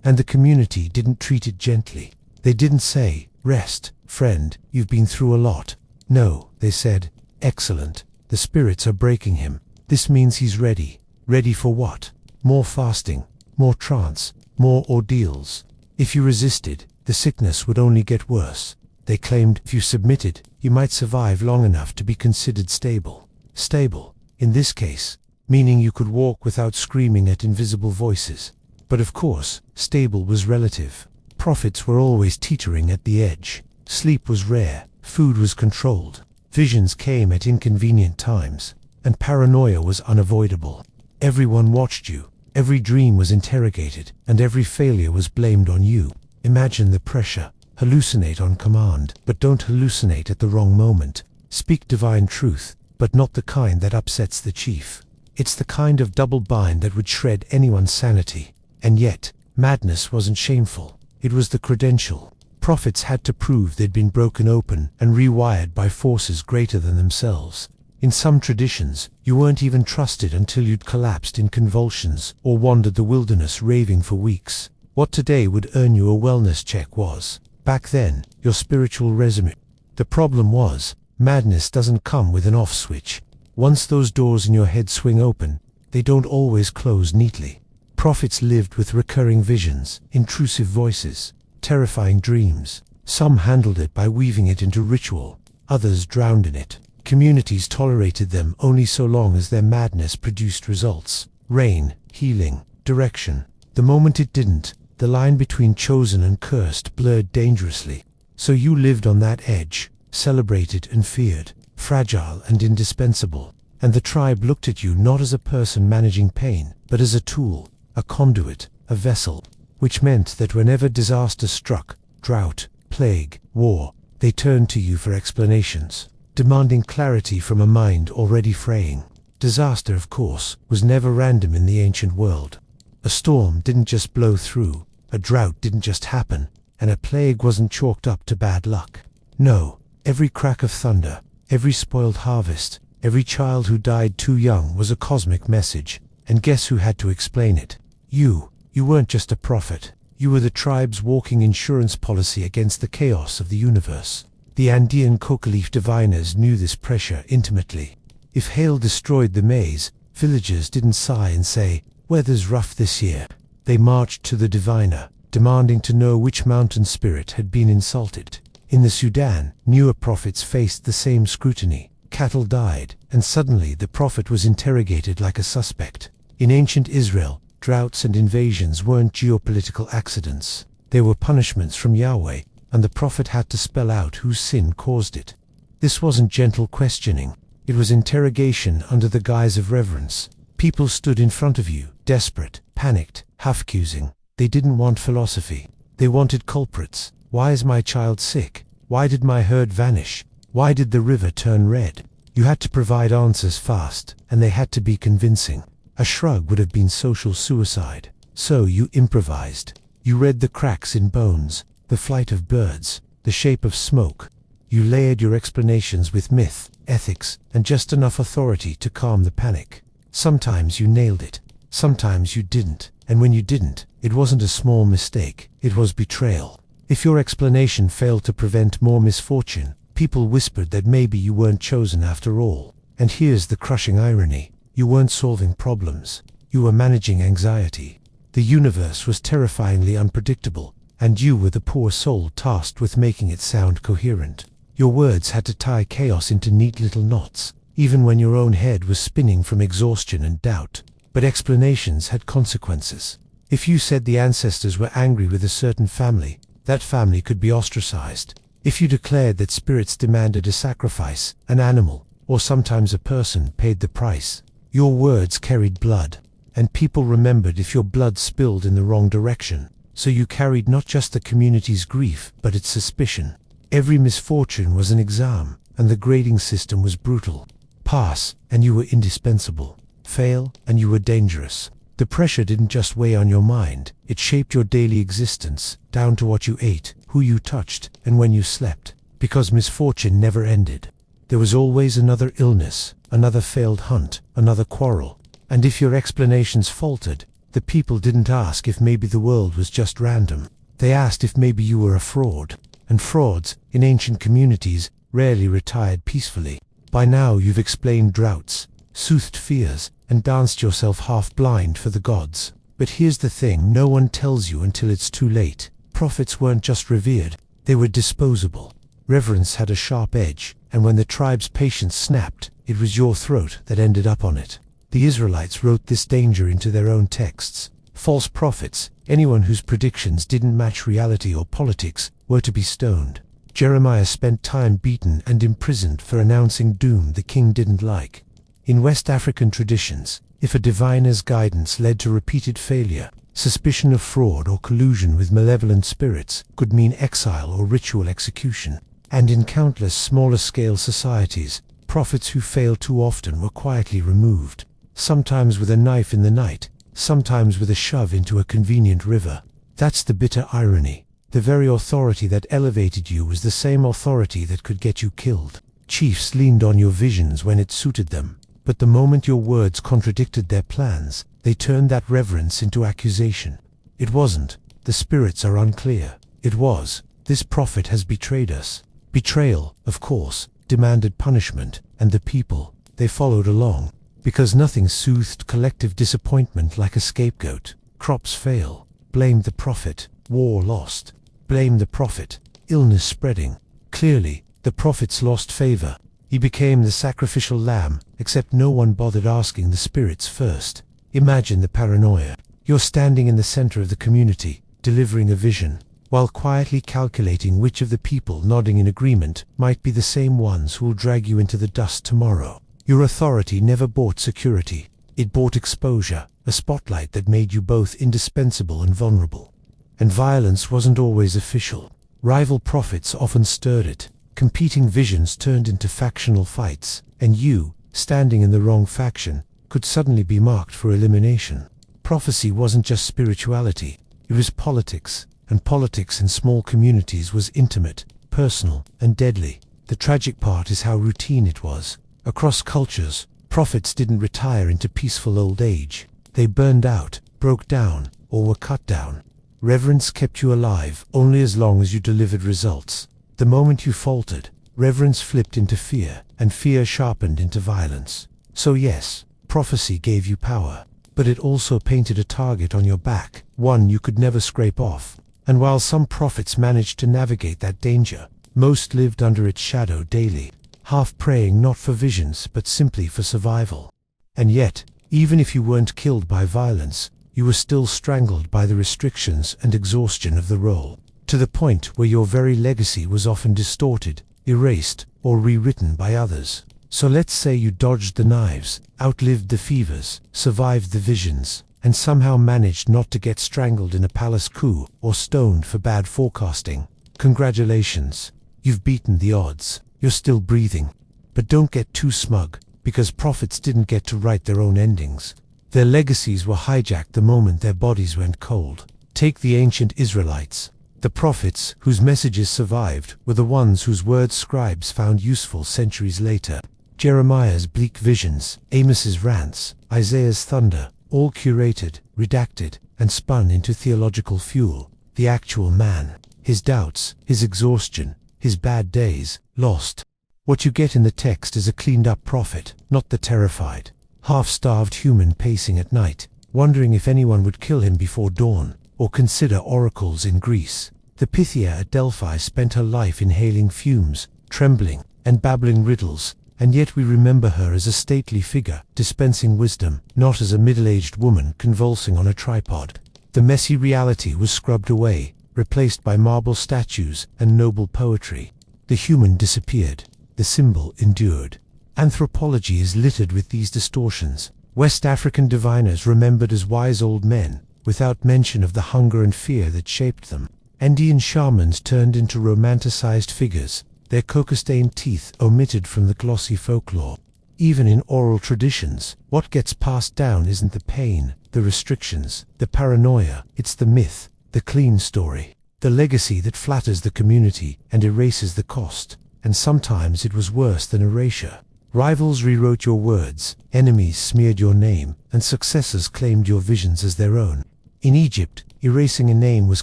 And the community didn't treat it gently. They didn't say, "Rest, friend, you've been through a lot." No, they said, "Excellent, the spirits are breaking him. This means he's ready." Ready for what? More fasting, more trance, more ordeals. If you resisted, the sickness would only get worse. They claimed if you submitted, you might survive long enough to be considered stable. Stable, in this case, meaning you could walk without screaming at invisible voices. But of course, stable was relative. Prophets were always teetering at the edge. Sleep was rare, food was controlled, visions came at inconvenient times, and paranoia was unavoidable. Everyone watched you, every dream was interrogated, and every failure was blamed on you. Imagine the pressure. Hallucinate on command, but don't hallucinate at the wrong moment. Speak divine truth, but not the kind that upsets the chief. It's the kind of double bind that would shred anyone's sanity. And yet, madness wasn't shameful. It was the credential. Prophets had to prove they'd been broken open and rewired by forces greater than themselves. In some traditions, you weren't even trusted until you'd collapsed in convulsions or wandered the wilderness raving for weeks. What today would earn you a wellness check was, back then, your spiritual resume. The problem was, madness doesn't come with an off switch. Once those doors in your head swing open, they don't always close neatly. Prophets lived with recurring visions, intrusive voices, terrifying dreams. Some handled it by weaving it into ritual, others drowned in it. Communities tolerated them only so long as their madness produced results. Rain, healing, direction. The moment it didn't, the line between chosen and cursed blurred dangerously. So you lived on that edge, celebrated and feared, fragile and indispensable. And the tribe looked at you not as a person managing pain, but as a tool, a conduit, a vessel. Which meant that whenever disaster struck, drought, plague, war, they turned to you for explanations, demanding clarity from a mind already fraying. Disaster, of course, was never random in the ancient world. A storm didn't just blow through, a drought didn't just happen, and a plague wasn't chalked up to bad luck. No, every crack of thunder, every spoiled harvest, every child who died too young was a cosmic message, and guess who had to explain it? You. You weren't just a prophet, you were the tribe's walking insurance policy against the chaos of the universe. The Andean coca leaf diviners knew this pressure intimately. If hail destroyed the maize, villagers didn't sigh and say, "Weather's rough this year." They marched to the diviner, demanding to know which mountain spirit had been insulted. In the Sudan, newer prophets faced the same scrutiny. Cattle died, and suddenly the prophet was interrogated like a suspect. In ancient Israel, droughts and invasions weren't geopolitical accidents. They were punishments from Yahweh, and the prophet had to spell out whose sin caused it. This wasn't gentle questioning. It was interrogation under the guise of reverence. People stood in front of you, desperate, panicked, half-accusing. They didn't want philosophy. They wanted culprits. Why is my child sick? Why did my herd vanish? Why did the river turn red? You had to provide answers fast, and they had to be convincing. A shrug would have been social suicide. So you improvised. You read the cracks in bones, the flight of birds, the shape of smoke. You layered your explanations with myth, ethics, and just enough authority to calm the panic. Sometimes you nailed it. Sometimes you didn't. And when you didn't, it wasn't a small mistake. It was betrayal. If your explanation failed to prevent more misfortune, people whispered that maybe you weren't chosen after all. And here's the crushing irony. You weren't solving problems. You were managing anxiety. The universe was terrifyingly unpredictable, and you were the poor soul tasked with making it sound coherent. Your words had to tie chaos into neat little knots, even when your own head was spinning from exhaustion and doubt. But explanations had consequences. If you said the ancestors were angry with a certain family, that family could be ostracized. If you declared that spirits demanded a sacrifice, an animal, or sometimes a person paid the price, your words carried blood, and people remembered if your blood spilled in the wrong direction. So you carried not just the community's grief, but its suspicion. Every misfortune was an exam, and the grading system was brutal. Pass, and you were indispensable. Fail, and you were dangerous. The pressure didn't just weigh on your mind, it shaped your daily existence, down to what you ate, who you touched, and when you slept. Because misfortune never ended. There was always another illness, another failed hunt, another quarrel. And if your explanations faltered, the people didn't ask if maybe the world was just random. They asked if maybe you were a fraud. And frauds, in ancient communities, rarely retired peacefully. By now you've explained droughts, soothed fears, and danced yourself half blind for the gods. But here's the thing no one tells you until it's too late. Prophets weren't just revered, they were disposable. Reverence had a sharp edge, and when the tribe's patience snapped, it was your throat that ended up on it. The Israelites wrote this danger into their own texts. False prophets, anyone whose predictions didn't match reality or politics, were to be stoned. Jeremiah spent time beaten and imprisoned for announcing doom the king didn't like. In West African traditions, if a diviner's guidance led to repeated failure, suspicion of fraud or collusion with malevolent spirits could mean exile or ritual execution. And in countless smaller-scale societies, prophets who failed too often were quietly removed, sometimes with a knife in the night, sometimes with a shove into a convenient river. That's the bitter irony. The very authority that elevated you was the same authority that could get you killed. Chiefs leaned on your visions when it suited them, but the moment your words contradicted their plans, they turned that reverence into accusation. It wasn't, the spirits are unclear. It was, this prophet has betrayed us. Betrayal, of course, demanded punishment, and the people, they followed along. Because nothing soothed collective disappointment like a scapegoat. Crops fail, blame the prophet. War lost, blame the prophet. Illness spreading, clearly, the prophet's lost favor. He became the sacrificial lamb, except no one bothered asking the spirits first. Imagine the paranoia. You're standing in the center of the community, delivering a vision, while quietly calculating which of the people nodding in agreement might be the same ones who'll drag you into the dust tomorrow. Your authority never bought security. It bought exposure, a spotlight that made you both indispensable and vulnerable. And violence wasn't always official. Rival prophets often stirred it. Competing visions turned into factional fights, and you, standing in the wrong faction, could suddenly be marked for elimination. Prophecy wasn't just spirituality, it was politics, and politics in small communities was intimate, personal, and deadly. The tragic part is how routine it was. Across cultures, prophets didn't retire into peaceful old age. They burned out, broke down, or were cut down. Reverence kept you alive only as long as you delivered results. The moment you faltered, reverence flipped into fear, and fear sharpened into violence. So yes, prophecy gave you power, but it also painted a target on your back, one you could never scrape off. And while some prophets managed to navigate that danger, most lived under its shadow daily, half praying not for visions but simply for survival. And yet, even if you weren't killed by violence, you were still strangled by the restrictions and exhaustion of the role, to the point where your very legacy was often distorted, erased, or rewritten by others. So let's say you dodged the knives, outlived the fevers, survived the visions, and somehow managed not to get strangled in a palace coup or stoned for bad forecasting. Congratulations, you've beaten the odds. You're still breathing. But don't get too smug, because prophets didn't get to write their own endings. Their legacies were hijacked the moment their bodies went cold. Take the ancient Israelites. The prophets whose messages survived were the ones whose words scribes found useful centuries later. Jeremiah's bleak visions, Amos's rants, Isaiah's thunder, all curated, redacted, and spun into theological fuel. The actual man, his doubts, his exhaustion, his bad days, lost. What you get in the text is a cleaned-up prophet, not the terrified, half-starved human pacing at night. wondering if anyone would kill him before dawn, or consider oracles in Greece. The Pythia at Delphi spent her life inhaling fumes, trembling, and babbling riddles, and yet we remember her as a stately figure, dispensing wisdom, not as a middle-aged woman convulsing on a tripod. The messy reality was scrubbed away, replaced by marble statues and noble poetry. The human disappeared. The symbol endured. Anthropology is littered with these distortions. West African diviners remembered as wise old men, without mention of the hunger and fear that shaped them. Andean shamans turned into romanticized figures, their coca-stained teeth omitted from the glossy folklore. Even in oral traditions, what gets passed down isn't the pain, the restrictions, the paranoia, it's the myth, the clean story, the legacy that flatters the community and erases the cost. And sometimes it was worse than erasure. Rivals rewrote your words, enemies smeared your name, and successors claimed your visions as their own. In Egypt, erasing a name was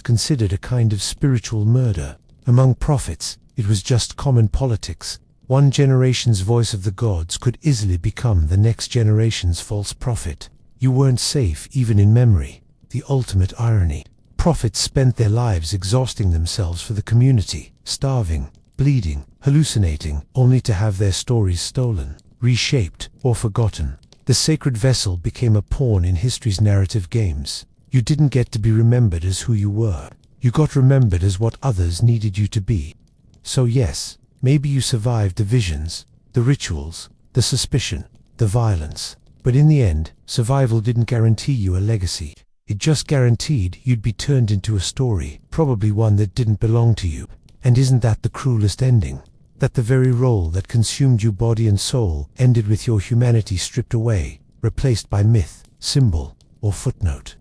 considered a kind of spiritual murder. Among prophets, it was just common politics. One generation's voice of the gods could easily become the next generation's false prophet. You weren't safe even in memory. The ultimate irony. Prophets spent their lives exhausting themselves for the community, starving, bleeding, hallucinating, only to have their stories stolen, reshaped, or forgotten. The sacred vessel became a pawn in history's narrative games. You didn't get to be remembered as who you were. You got remembered as what others needed you to be. So yes, maybe you survived the visions, the rituals, the suspicion, the violence. But in the end, survival didn't guarantee you a legacy. It just guaranteed you'd be turned into a story, probably one that didn't belong to you. And isn't that the cruelest ending? That the very role that consumed you body and soul ended with your humanity stripped away, replaced by myth, symbol, or footnote.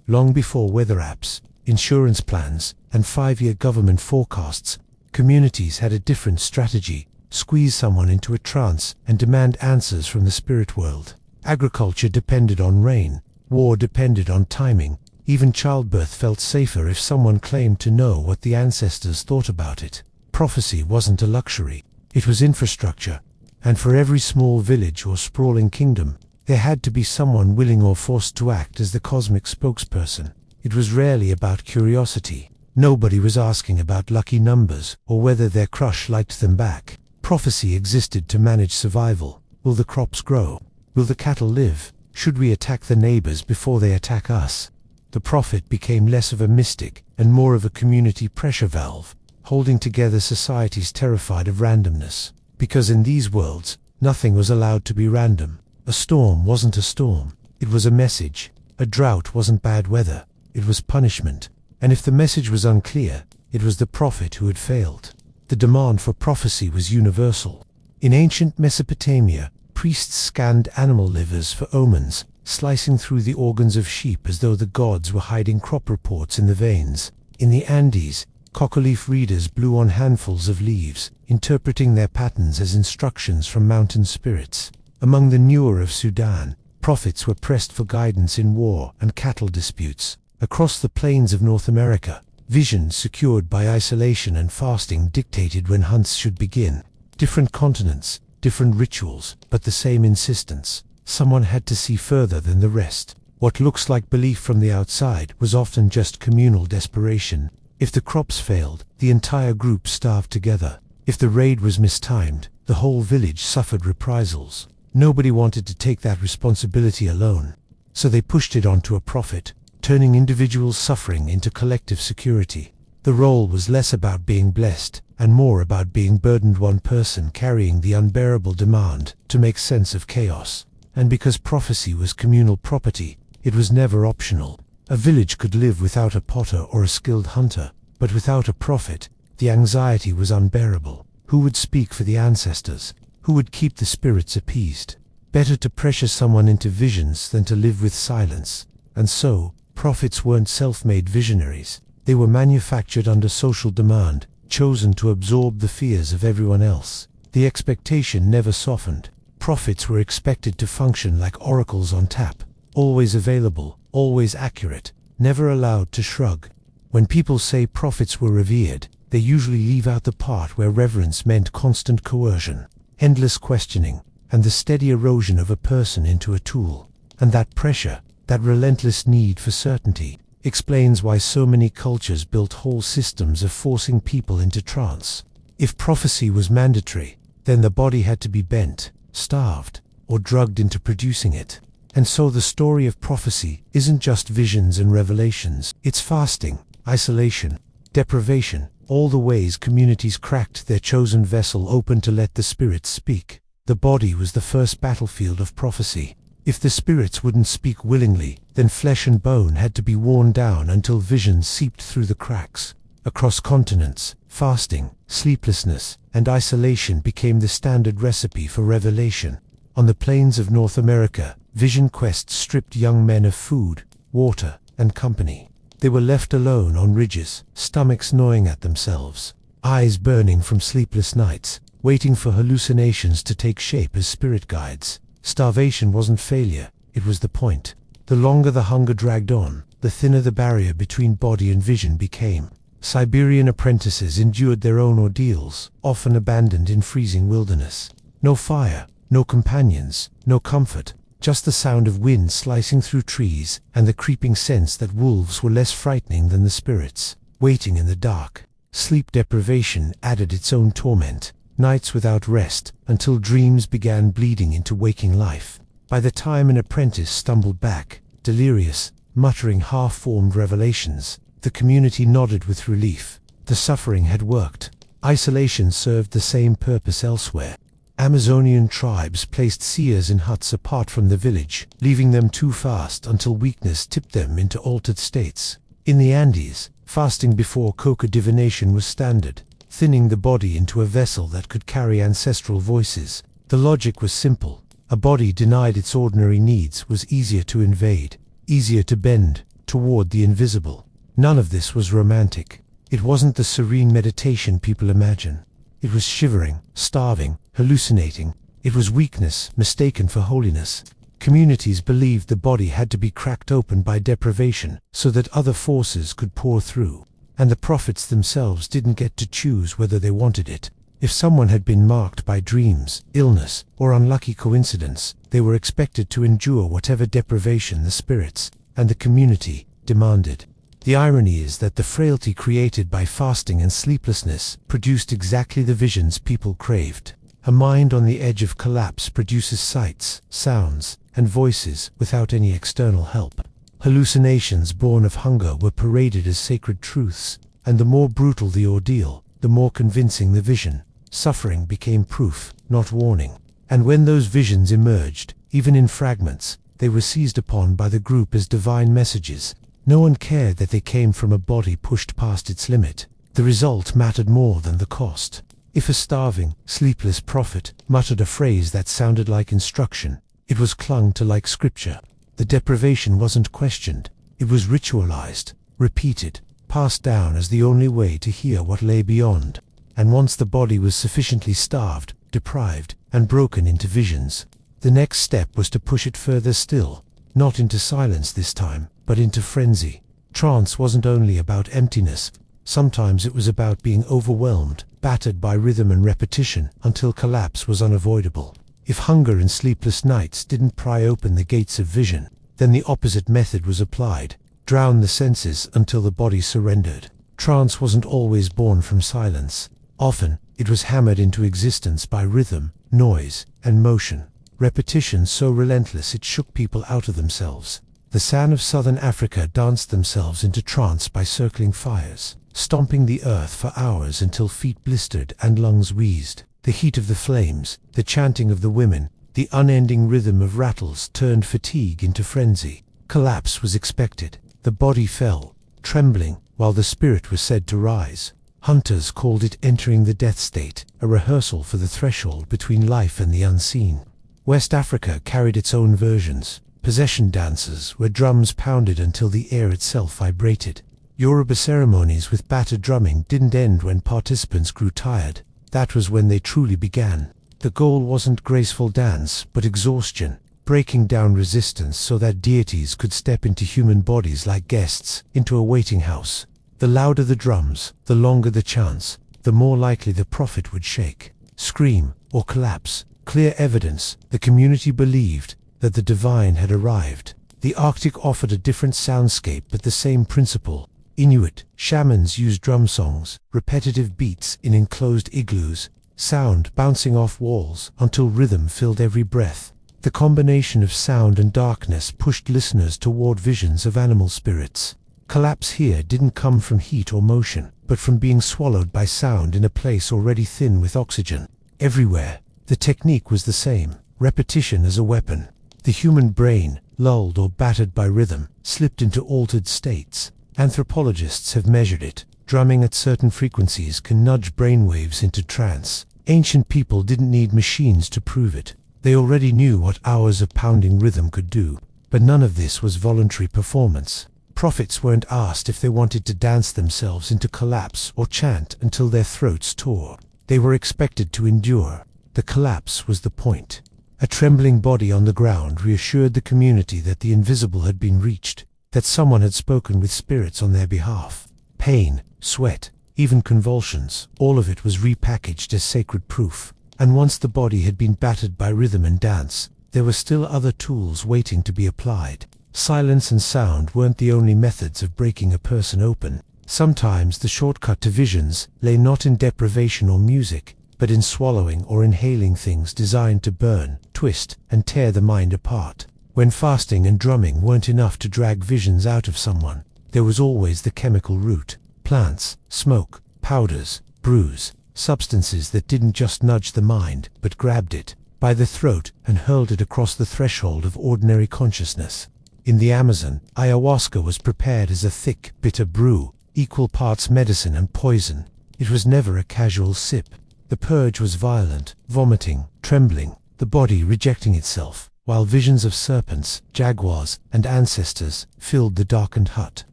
Long before weather apps, insurance plans, and 5-year government forecasts, communities had a different strategy: squeeze someone into a trance and demand answers from the spirit world. Agriculture depended on rain, war depended on timing. Even childbirth felt safer if someone claimed to know what the ancestors thought about it. Prophecy wasn't a luxury, it was infrastructure, and for every small village or sprawling kingdom, there had to be someone willing or forced to act as the cosmic spokesperson. It was rarely about curiosity. Nobody was asking about lucky numbers or whether their crush liked them back. Prophecy existed to manage survival. Will the crops grow? Will the cattle live? Should we attack the neighbors before they attack us? The prophet became less of a mystic and more of a community pressure valve, holding together societies terrified of randomness. Because in these worlds, nothing was allowed to be random. A storm wasn't a storm, it was a message. A drought wasn't bad weather, it was punishment. And if the message was unclear, it was the prophet who had failed. The demand for prophecy was universal. In ancient Mesopotamia, priests scanned animal livers for omens, slicing through the organs of sheep as though the gods were hiding crop reports in the veins. In the Andes, coca-leaf readers blew on handfuls of leaves, interpreting their patterns as instructions from mountain spirits. Among the Nuer of Sudan, prophets were pressed for guidance in war and cattle disputes. Across the plains of North America, visions secured by isolation and fasting dictated when hunts should begin. Different continents, different rituals, but the same insistence. Someone had to see further than the rest. What looks like belief from the outside was often just communal desperation. If the crops failed, the entire group starved together. If the raid was mistimed, the whole village suffered reprisals. Nobody wanted to take that responsibility alone, so they pushed it onto a prophet, turning individual suffering into collective security. The role was less about being blessed, and more about being burdened, one person carrying the unbearable demand to make sense of chaos. And because prophecy was communal property, it was never optional. A village could live without a potter or a skilled hunter, but without a prophet, the anxiety was unbearable. Who would speak for the ancestors? Who would keep the spirits appeased? Better to pressure someone into visions than to live with silence. And so, prophets weren't self-made visionaries. They were manufactured under social demand, chosen to absorb the fears of everyone else. The expectation never softened. Prophets were expected to function like oracles on tap, always available, always accurate, never allowed to shrug. When people say prophets were revered, they usually leave out the part where reverence meant constant coercion. endless questioning, and the steady erosion of a person into a tool. And that pressure, that relentless need for certainty, explains why so many cultures built whole systems of forcing people into trance. If prophecy was mandatory, then the body had to be bent, starved, or drugged into producing it. And so the story of prophecy isn't just visions and revelations, it's fasting, isolation, deprivation, all the ways communities cracked their chosen vessel open to let the spirits speak. The body was the first battlefield of prophecy. If the spirits wouldn't speak willingly, then flesh and bone had to be worn down until visions seeped through the cracks. Across continents, fasting, sleeplessness, and isolation became the standard recipe for revelation. On the plains of North America, vision quests stripped young men of food, water, and company. They were left alone on ridges, stomachs gnawing at themselves, eyes burning from sleepless nights, waiting for hallucinations to take shape as spirit guides. Starvation wasn't failure, it was the point. The longer the hunger dragged on, the thinner the barrier between body and vision became. Siberian apprentices endured their own ordeals, often abandoned in freezing wilderness. No fire, no companions, no comfort, just the sound of wind slicing through trees and the creeping sense that wolves were less frightening than the spirits. Waiting in the dark, sleep deprivation added its own torment. Nights without rest, until dreams began bleeding into waking life. By the time an apprentice stumbled back, delirious, muttering half-formed revelations, the community nodded with relief. The suffering had worked. Isolation served the same purpose elsewhere. Amazonian tribes placed seers in huts apart from the village, leaving them too fast until weakness tipped them into altered states. In the Andes, fasting before coca divination was standard, thinning the body into a vessel that could carry ancestral voices. The logic was simple. A body denied its ordinary needs was easier to invade, easier to bend toward the invisible. None of this was romantic. It wasn't the serene meditation people imagine. It was shivering, starving, hallucinating. It was weakness mistaken for holiness. Communities believed the body had to be cracked open by deprivation so that other forces could pour through. And the prophets themselves didn't get to choose whether they wanted it. If someone had been marked by dreams, illness, or unlucky coincidence, they were expected to endure whatever deprivation the spirits and the community demanded. The irony is that the frailty created by fasting and sleeplessness produced exactly the visions people craved. A mind on the edge of collapse produces sights, sounds, and voices without any external help. Hallucinations born of hunger were paraded as sacred truths, and the more brutal the ordeal, the more convincing the vision. Suffering became proof, not warning. And when those visions emerged, even in fragments, they were seized upon by the group as divine messages. No one cared that they came from a body pushed past its limit. The result mattered more than the cost. If a starving, sleepless prophet muttered a phrase that sounded like instruction, it was clung to like scripture. The deprivation wasn't questioned. It was ritualized, repeated, passed down as the only way to hear what lay beyond. And once the body was sufficiently starved, deprived, and broken into visions, the next step was to push it further still, not into silence this time, but into frenzy. Trance wasn't only about emptiness. Sometimes it was about being overwhelmed, battered by rhythm and repetition, until collapse was unavoidable. If hunger and sleepless nights didn't pry open the gates of vision, then the opposite method was applied: drown the senses until the body surrendered. Trance wasn't always born from silence. Often, it was hammered into existence by rhythm, noise, and motion. Repetition so relentless it shook people out of themselves. The San of southern Africa danced themselves into trance by circling fires, stomping the earth for hours until feet blistered and lungs wheezed. The heat of the flames, the chanting of the women, the unending rhythm of rattles turned fatigue into frenzy. Collapse was expected. The body fell, trembling, while the spirit was said to rise. Hunters called it entering the death state, a rehearsal for the threshold between life and the unseen. West Africa carried its own versions. Possession dances, where drums pounded until the air itself vibrated. Yoruba ceremonies with battered drumming didn't end when participants grew tired. That was when they truly began. The goal wasn't graceful dance, but exhaustion, breaking down resistance so that deities could step into human bodies like guests, into a waiting house. The louder the drums, the longer the chants, the more likely the prophet would shake, scream, or collapse. Clear evidence. The community believed that the divine had arrived. The Arctic offered a different soundscape, but the same principle. Inuit shamans used drum songs, repetitive beats in enclosed igloos, sound bouncing off walls until rhythm filled every breath. The combination of sound and darkness pushed listeners toward visions of animal spirits. Collapse here didn't come from heat or motion, but from being swallowed by sound in a place already thin with oxygen. Everywhere, the technique was the same: repetition as a weapon. The human brain, lulled or battered by rhythm, slipped into altered states. Anthropologists have measured it. Drumming at certain frequencies can nudge brainwaves into trance. Ancient people didn't need machines to prove it. They already knew what hours of pounding rhythm could do. But none of this was voluntary performance. Prophets weren't asked if they wanted to dance themselves into collapse or chant until their throats tore. They were expected to endure. The collapse was the point. A trembling body on the ground reassured the community that the invisible had been reached, that someone had spoken with spirits on their behalf. Pain, sweat, even convulsions, all of it was repackaged as sacred proof. And once the body had been battered by rhythm and dance, there were still other tools waiting to be applied. Silence and sound weren't the only methods of breaking a person open. Sometimes the shortcut to visions lay not in deprivation or music, but in swallowing or inhaling things designed to burn, twist, and tear the mind apart. When fasting and drumming weren't enough to drag visions out of someone, there was always the chemical route. Plants, smoke, powders, brews, substances that didn't just nudge the mind, but grabbed it by the throat and hurled it across the threshold of ordinary consciousness. In the Amazon, ayahuasca was prepared as a thick, bitter brew, equal parts medicine and poison. It was never a casual sip. The purge was violent, vomiting, trembling, the body rejecting itself, while visions of serpents, jaguars, and ancestors filled the darkened hut.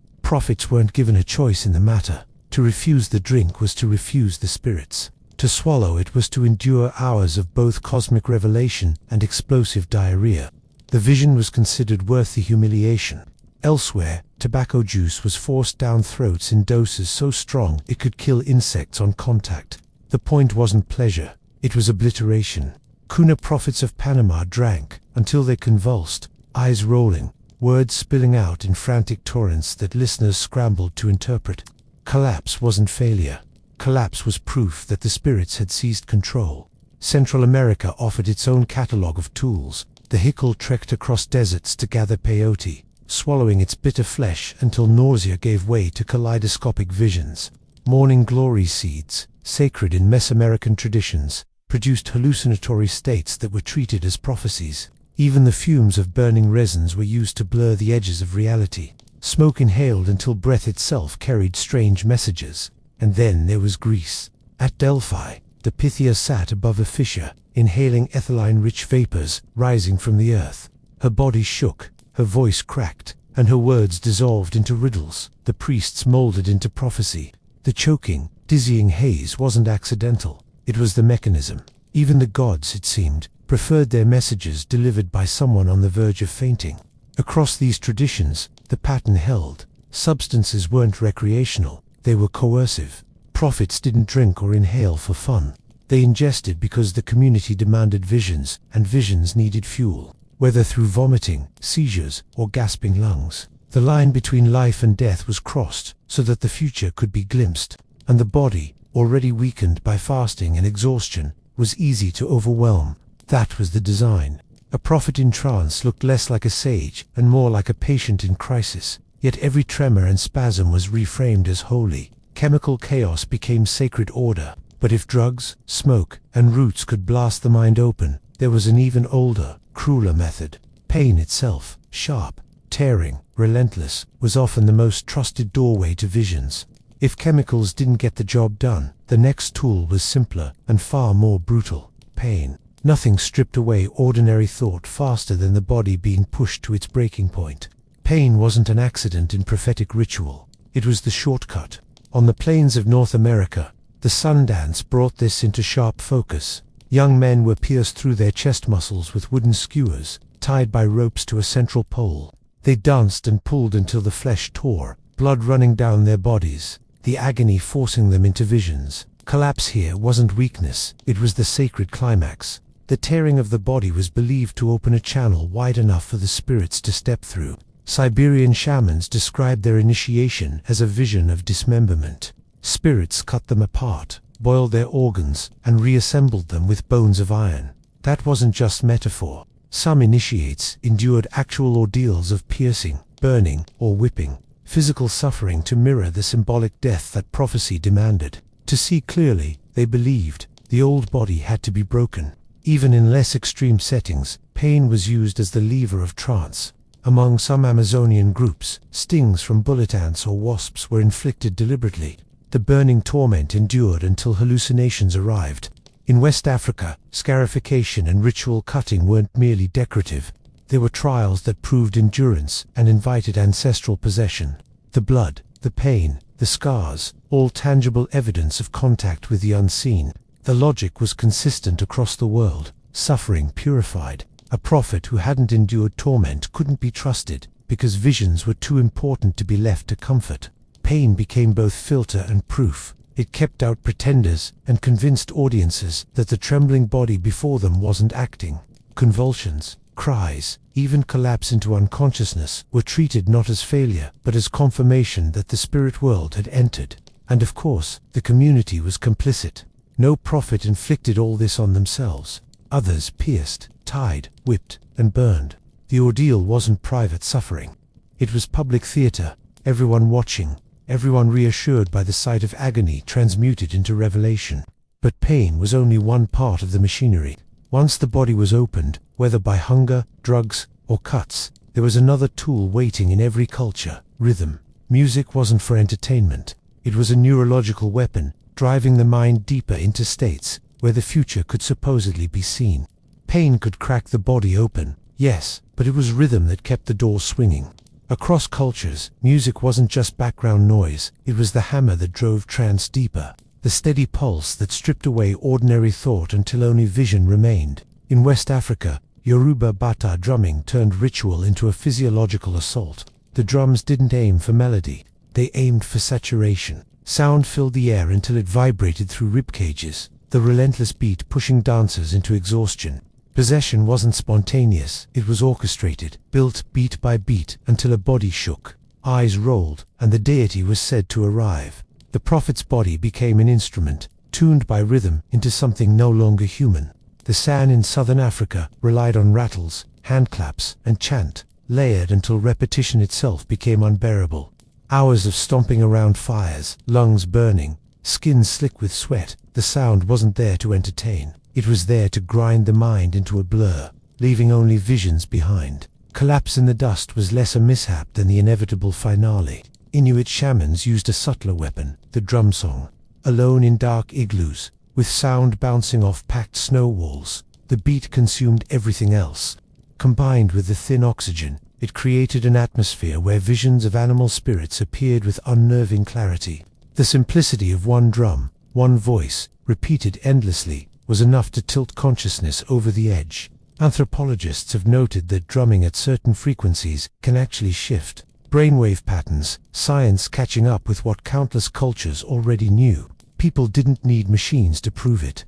Prophets weren't given a choice in the matter. To refuse the drink was to refuse the spirits. To swallow it was to endure hours of both cosmic revelation and explosive diarrhea. The vision was considered worth the humiliation. Elsewhere, tobacco juice was forced down throats in doses so strong it could kill insects on contact. The point wasn't pleasure, it was obliteration. Kuna prophets of Panama drank until they convulsed, eyes rolling, words spilling out in frantic torrents that listeners scrambled to interpret. Collapse wasn't failure. Collapse was proof that the spirits had seized control. Central America offered its own catalogue of tools. The Hikal trekked across deserts to gather peyote, swallowing its bitter flesh until nausea gave way to kaleidoscopic visions. Morning glory seeds, sacred in Mesoamerican traditions, produced hallucinatory states that were treated as prophecies. Even the fumes of burning resins were used to blur the edges of reality. Smoke inhaled until breath itself carried strange messages. And then there was Greece. At Delphi, the Pythia sat above a fissure, inhaling ethylene-rich vapors rising from the earth. Her body shook, her voice cracked, and her words dissolved into riddles, the priests molded into prophecy. The choking, dizzying haze wasn't accidental. It was the mechanism. Even the gods, it seemed, preferred their messages delivered by someone on the verge of fainting. Across these traditions, the pattern held. Substances weren't recreational, they were coercive. Prophets didn't drink or inhale for fun. They ingested because the community demanded visions, and visions needed fuel. Whether through vomiting, seizures, or gasping lungs, the line between life and death was crossed so that the future could be glimpsed, and the body, already weakened by fasting and exhaustion, was easy to overwhelm. That was the design. A prophet in trance looked less like a sage and more like a patient in crisis, yet every tremor and spasm was reframed as holy. Chemical chaos became sacred order. But if drugs, smoke, and roots could blast the mind open, there was an even older, crueler method. Pain itself, sharp, tearing, relentless, was often the most trusted doorway to visions. If chemicals didn't get the job done, the next tool was simpler and far more brutal: pain. Nothing stripped away ordinary thought faster than the body being pushed to its breaking point. Pain wasn't an accident in prophetic ritual. It was the shortcut. On the plains of North America, the sun dance brought this into sharp focus. Young men were pierced through their chest muscles with wooden skewers, tied by ropes to a central pole. They danced and pulled until the flesh tore, blood running down their bodies, the agony forcing them into visions. Collapse here wasn't weakness, it was the sacred climax. The tearing of the body was believed to open a channel wide enough for the spirits to step through. Siberian shamans described their initiation as a vision of dismemberment. Spirits cut them apart, boiled their organs, and reassembled them with bones of iron. That wasn't just metaphor. Some initiates endured actual ordeals of piercing, burning, or whipping, physical suffering to mirror the symbolic death that prophecy demanded. To see clearly, they believed, the old body had to be broken. Even in less extreme settings, pain was used as the lever of trance. Among some Amazonian groups, stings from bullet ants or wasps were inflicted deliberately. The burning torment endured until hallucinations arrived. In West Africa, scarification and ritual cutting weren't merely decorative. They were trials that proved endurance and invited ancestral possession. The blood, the pain, the scars, all tangible evidence of contact with the unseen. The logic was consistent across the world. Suffering purified. A prophet who hadn't endured torment couldn't be trusted, because visions were too important to be left to comfort. Pain became both filter and proof. It kept out pretenders and convinced audiences that the trembling body before them wasn't acting. Convulsions, cries, even collapse into unconsciousness were treated not as failure, but as confirmation that the spirit world had entered. And of course, the community was complicit. No prophet inflicted all this on themselves. Others pierced, tied, whipped, and burned. The ordeal wasn't private suffering. It was public theater, everyone watching, everyone reassured by the sight of agony transmuted into revelation. But pain was only one part of the machinery. Once the body was opened, whether by hunger, drugs, or cuts, there was another tool waiting in every culture: rhythm. Music wasn't for entertainment. It was a neurological weapon, driving the mind deeper into states where the future could supposedly be seen. Pain could crack the body open, yes, but it was rhythm that kept the door swinging. Across cultures, music wasn't just background noise, it was the hammer that drove trance deeper, the steady pulse that stripped away ordinary thought until only vision remained. In West Africa, Yoruba Bata drumming turned ritual into a physiological assault. The drums didn't aim for melody, they aimed for saturation. Sound filled the air until it vibrated through rib cages, the relentless beat pushing dancers into exhaustion. Possession wasn't spontaneous, it was orchestrated, built beat by beat until a body shook, eyes rolled, and the deity was said to arrive. The prophet's body became an instrument, tuned by rhythm into something no longer human. The San in southern Africa relied on rattles, handclaps, and chant, layered until repetition itself became unbearable. Hours of stomping around fires, lungs burning, skin slick with sweat. The sound wasn't there to entertain. It was there to grind the mind into a blur, leaving only visions behind. Collapse in the dust was less a mishap than the inevitable finale. Inuit shamans used a subtler weapon, the drum song. Alone in dark igloos, with sound bouncing off packed snow walls, the beat consumed everything else. Combined with the thin oxygen, it created an atmosphere where visions of animal spirits appeared with unnerving clarity. The simplicity of one drum, one voice, repeated endlessly, was enough to tilt consciousness over the edge. Anthropologists have noted that drumming at certain frequencies can actually shift brainwave patterns, science catching up with what countless cultures already knew. People didn't need machines to prove it.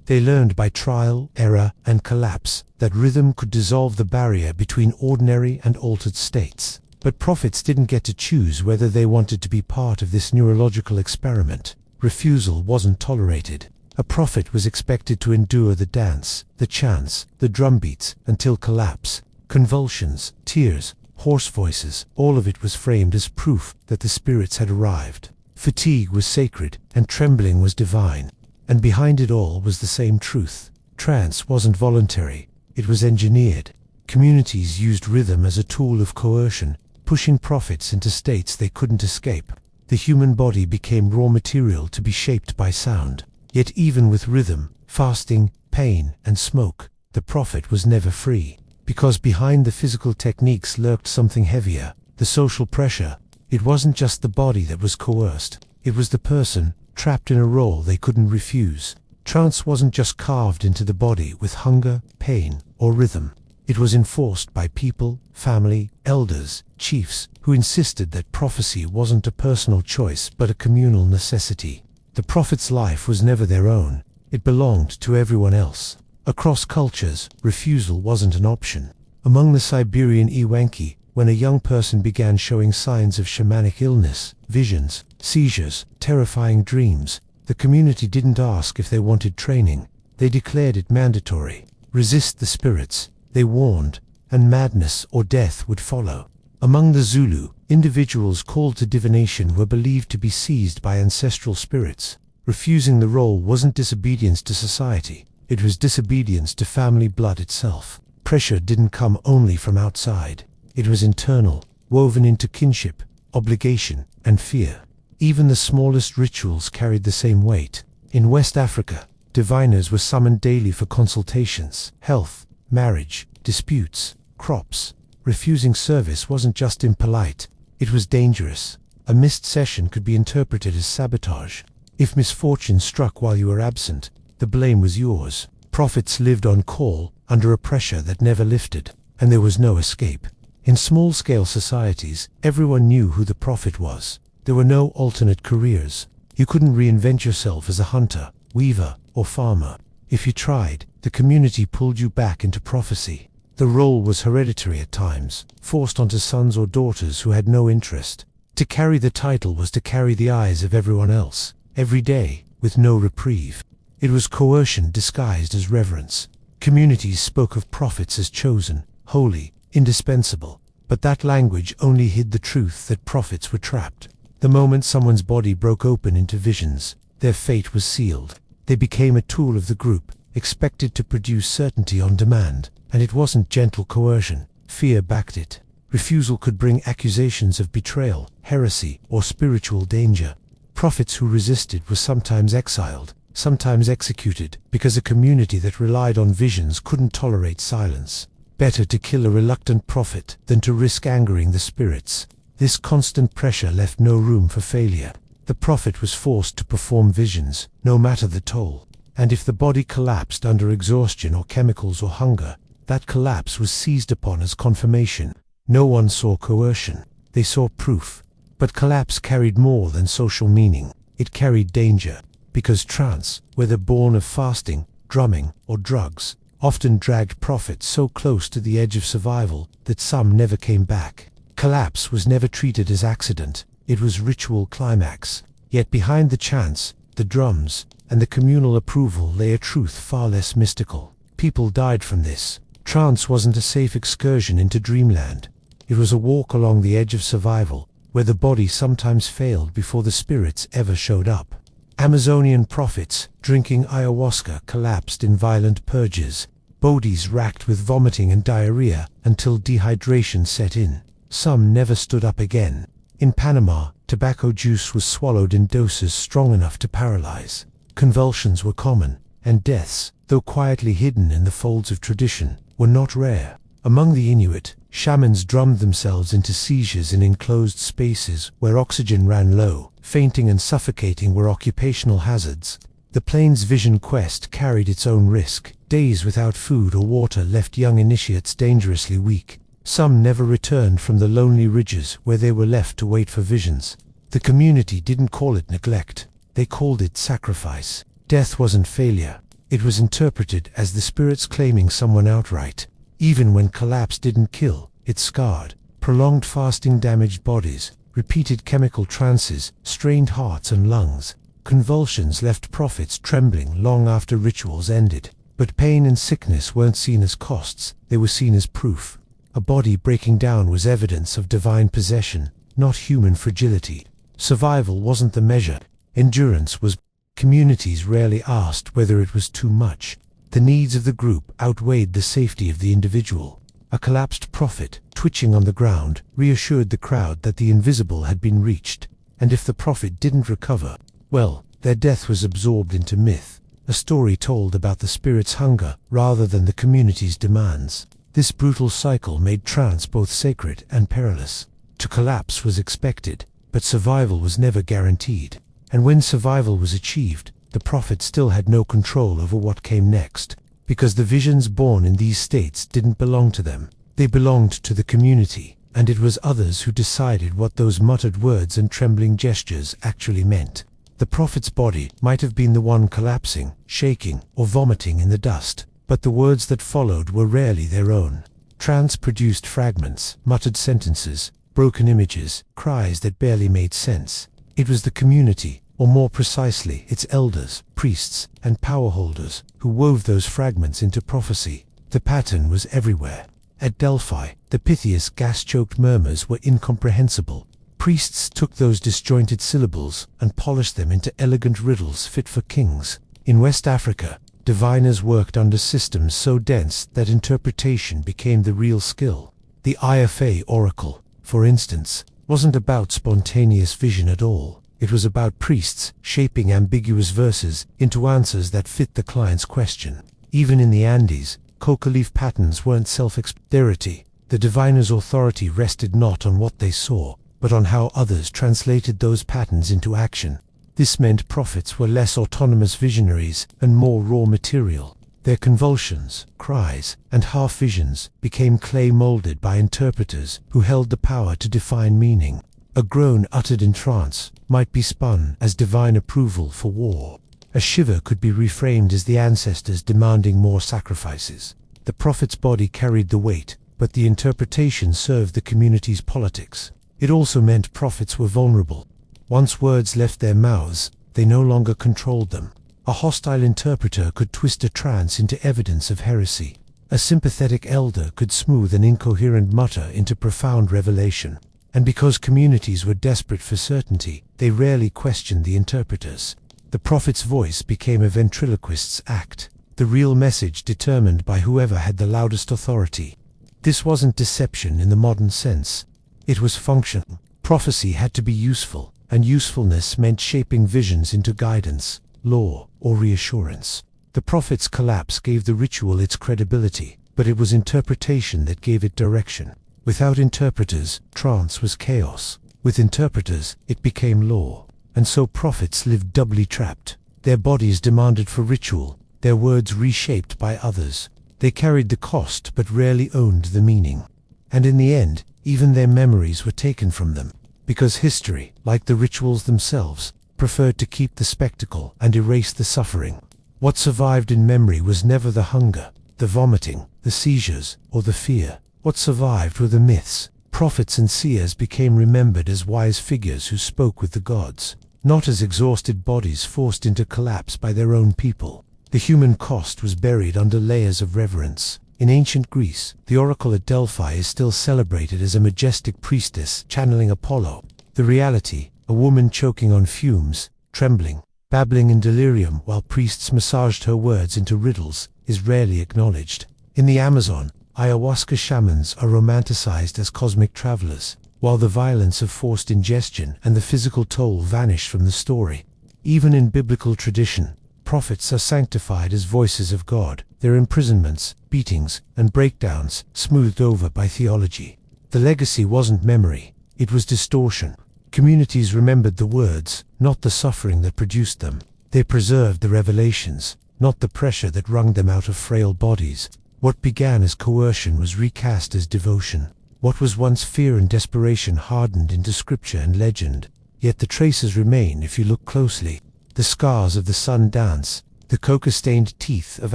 They learned by trial, error, and collapse that rhythm could dissolve the barrier between ordinary and altered states. But prophets didn't get to choose whether they wanted to be part of this neurological experiment. Refusal wasn't tolerated. A prophet was expected to endure the dance, the chants, the drum beats, until collapse. Convulsions, tears, hoarse voices, all of it was framed as proof that the spirits had arrived. Fatigue was sacred, and trembling was divine. And behind it all was the same truth. Trance wasn't voluntary, it was engineered. Communities used rhythm as a tool of coercion, pushing prophets into states they couldn't escape. The human body became raw material to be shaped by sound. Yet even with rhythm, fasting, pain, and smoke, the prophet was never free. Because behind the physical techniques lurked something heavier, the social pressure. It wasn't just the body that was coerced, it was the person, trapped in a role they couldn't refuse. Trance wasn't just carved into the body with hunger, pain, or rhythm. It was enforced by people, family, elders, chiefs, who insisted that prophecy wasn't a personal choice but a communal necessity. The prophet's life was never their own. It belonged to everyone else. Across cultures, refusal wasn't an option. Among the Siberian Ewanki, when a young person began showing signs of shamanic illness, visions, seizures, terrifying dreams, the community didn't ask if they wanted training. They declared it mandatory. Resist the spirits, they warned, and madness or death would follow. Among the Zulu, individuals called to divination were believed to be seized by ancestral spirits. Refusing the role wasn't disobedience to society, it was disobedience to family blood itself. Pressure didn't come only from outside. It was internal, woven into kinship, obligation, and fear. Even the smallest rituals carried the same weight. In West Africa, diviners were summoned daily for consultations, health, marriage, disputes, crops. Refusing service wasn't just impolite, it was dangerous. A missed session could be interpreted as sabotage. If misfortune struck while you were absent, the blame was yours. Prophets lived on call, under a pressure that never lifted, and there was no escape. In small-scale societies, everyone knew who the prophet was. There were no alternate careers. You couldn't reinvent yourself as a hunter, weaver, or farmer. If you tried, the community pulled you back into prophecy. The role was hereditary at times, forced onto sons or daughters who had no interest. To carry the title was to carry the eyes of everyone else, every day, with no reprieve. It was coercion disguised as reverence. Communities spoke of prophets as chosen, holy, indispensable, but that language only hid the truth that prophets were trapped. The moment someone's body broke open into visions, their fate was sealed. They became a tool of the group, expected to produce certainty on demand, and it wasn't gentle coercion. Fear backed it. Refusal could bring accusations of betrayal, heresy, or spiritual danger. Prophets who resisted were sometimes exiled, sometimes executed, because a community that relied on visions couldn't tolerate silence. Better to kill a reluctant prophet than to risk angering the spirits. This constant pressure left no room for failure. The prophet was forced to perform visions, no matter the toll. And if the body collapsed under exhaustion or chemicals or hunger, that collapse was seized upon as confirmation. No one saw coercion. They saw proof. But collapse carried more than social meaning. It carried danger. Because trance, whether born of fasting, drumming, or drugs, often dragged prophets so close to the edge of survival that some never came back. Collapse was never treated as accident. It was ritual climax. Yet behind the chants, the drums, and the communal approval lay a truth far less mystical. People died from this. Trance wasn't a safe excursion into dreamland. It was a walk along the edge of survival, where the body sometimes failed before the spirits ever showed up. Amazonian prophets, drinking ayahuasca, collapsed in violent purges, bodies racked with vomiting and diarrhea until dehydration set in. Some never stood up again. In Panama, tobacco juice was swallowed in doses strong enough to paralyze. Convulsions were common, and deaths, though quietly hidden in the folds of tradition, were not rare. Among the Inuit, shamans drummed themselves into seizures in enclosed spaces where oxygen ran low. Fainting and suffocating were occupational hazards. The Plains Vision quest carried its own risk. Days without food or water left young initiates dangerously weak. Some never returned from the lonely ridges where they were left to wait for visions. The community didn't call it neglect. They called it sacrifice. Death wasn't failure. It was interpreted as the spirits claiming someone outright. Even when collapse didn't kill, it scarred. Prolonged fasting damaged bodies, repeated chemical trances, strained hearts and lungs. Convulsions left prophets trembling long after rituals ended. But pain and sickness weren't seen as costs, they were seen as proof. A body breaking down was evidence of divine possession, not human fragility. Survival wasn't the measure, endurance was. Communities rarely asked whether it was too much. The needs of the group outweighed the safety of the individual. A collapsed prophet, twitching on the ground, reassured the crowd that the invisible had been reached, and if the prophet didn't recover, well, their death was absorbed into myth, a story told about the spirit's hunger rather than the community's demands. This brutal cycle made trance both sacred and perilous. To collapse was expected, but survival was never guaranteed. And when survival was achieved, the prophet still had no control over what came next, because the visions born in these states didn't belong to them. They belonged to the community, and it was others who decided what those muttered words and trembling gestures actually meant. The prophet's body might have been the one collapsing, shaking, or vomiting in the dust, but the words that followed were rarely their own. Trance-produced fragments, muttered sentences, broken images, cries that barely made sense. It was the community, or more precisely, its elders, priests, and power holders, who wove those fragments into prophecy. The pattern was everywhere. At Delphi, the piteous, gas-choked murmurs were incomprehensible. Priests took those disjointed syllables and polished them into elegant riddles fit for kings. In West Africa, diviners worked under systems so dense that interpretation became the real skill. The IFA oracle, for instance, wasn't about spontaneous vision at all. It was about priests shaping ambiguous verses into answers that fit the client's question. Even in the Andes, coca leaf patterns weren't self-explanatory. The diviner's authority rested not on what they saw, but on how others translated those patterns into action. This meant prophets were less autonomous visionaries and more raw material. Their convulsions, cries, and half-visions became clay molded by interpreters who held the power to define meaning. A groan uttered in trance might be spun as divine approval for war. A shiver could be reframed as the ancestors demanding more sacrifices. The prophet's body carried the weight, but the interpretation served the community's politics. It also meant prophets were vulnerable. Once words left their mouths, they no longer controlled them. A hostile interpreter could twist a trance into evidence of heresy. A sympathetic elder could smooth an incoherent mutter into profound revelation. And because communities were desperate for certainty, they rarely questioned the interpreters. The prophet's voice became a ventriloquist's act, the real message determined by whoever had the loudest authority. This wasn't deception in the modern sense. It was functional. Prophecy had to be useful, and usefulness meant shaping visions into guidance, law, or reassurance. The prophet's collapse gave the ritual its credibility, but it was interpretation that gave it direction. Without interpreters, trance was chaos. With interpreters, it became law. And so prophets lived doubly trapped. Their bodies demanded for ritual, their words reshaped by others. They carried the cost but rarely owned the meaning. And in the end, even their memories were taken from them, because history, like the rituals themselves, preferred to keep the spectacle and erase the suffering. What survived in memory was never the hunger, the vomiting, the seizures, or the fear. What survived were the myths. Prophets and seers became remembered as wise figures who spoke with the gods, not as exhausted bodies forced into collapse by their own people. The human cost was buried under layers of reverence. In ancient Greece, the oracle at Delphi is still celebrated as a majestic priestess channeling Apollo. The reality, a woman choking on fumes, trembling, babbling in delirium while priests massaged her words into riddles, is rarely acknowledged. In the Amazon, ayahuasca shamans are romanticized as cosmic travelers, while the violence of forced ingestion and the physical toll vanish from the story. Even in biblical tradition, prophets are sanctified as voices of God, their imprisonments, beatings, and breakdowns smoothed over by theology. The legacy wasn't memory, it was distortion. Communities remembered the words, not the suffering that produced them. They preserved the revelations, not the pressure that wrung them out of frail bodies. What began as coercion was recast as devotion. What was once fear and desperation hardened into scripture and legend. Yet the traces remain if you look closely. The scars of the sun dance, the coca-stained teeth of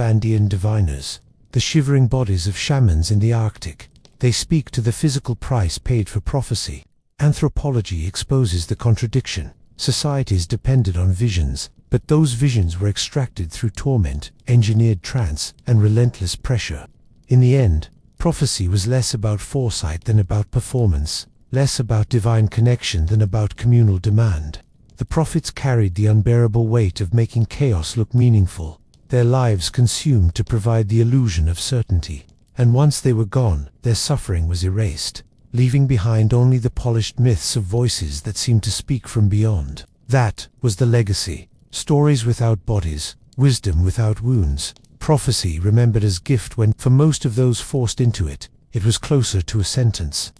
Andean diviners, the shivering bodies of shamans in the Arctic. They speak to the physical price paid for prophecy. Anthropology exposes the contradiction. Societies depended on visions, but those visions were extracted through torment, engineered trance, and relentless pressure. In the end, prophecy was less about foresight than about performance, less about divine connection than about communal demand. The prophets carried the unbearable weight of making chaos look meaningful, their lives consumed to provide the illusion of certainty. And once they were gone, their suffering was erased, leaving behind only the polished myths of voices that seemed to speak from beyond. That was the legacy. Stories without bodies, wisdom without wounds, prophecy remembered as gift when, for most of those forced into it, it was closer to a sentence.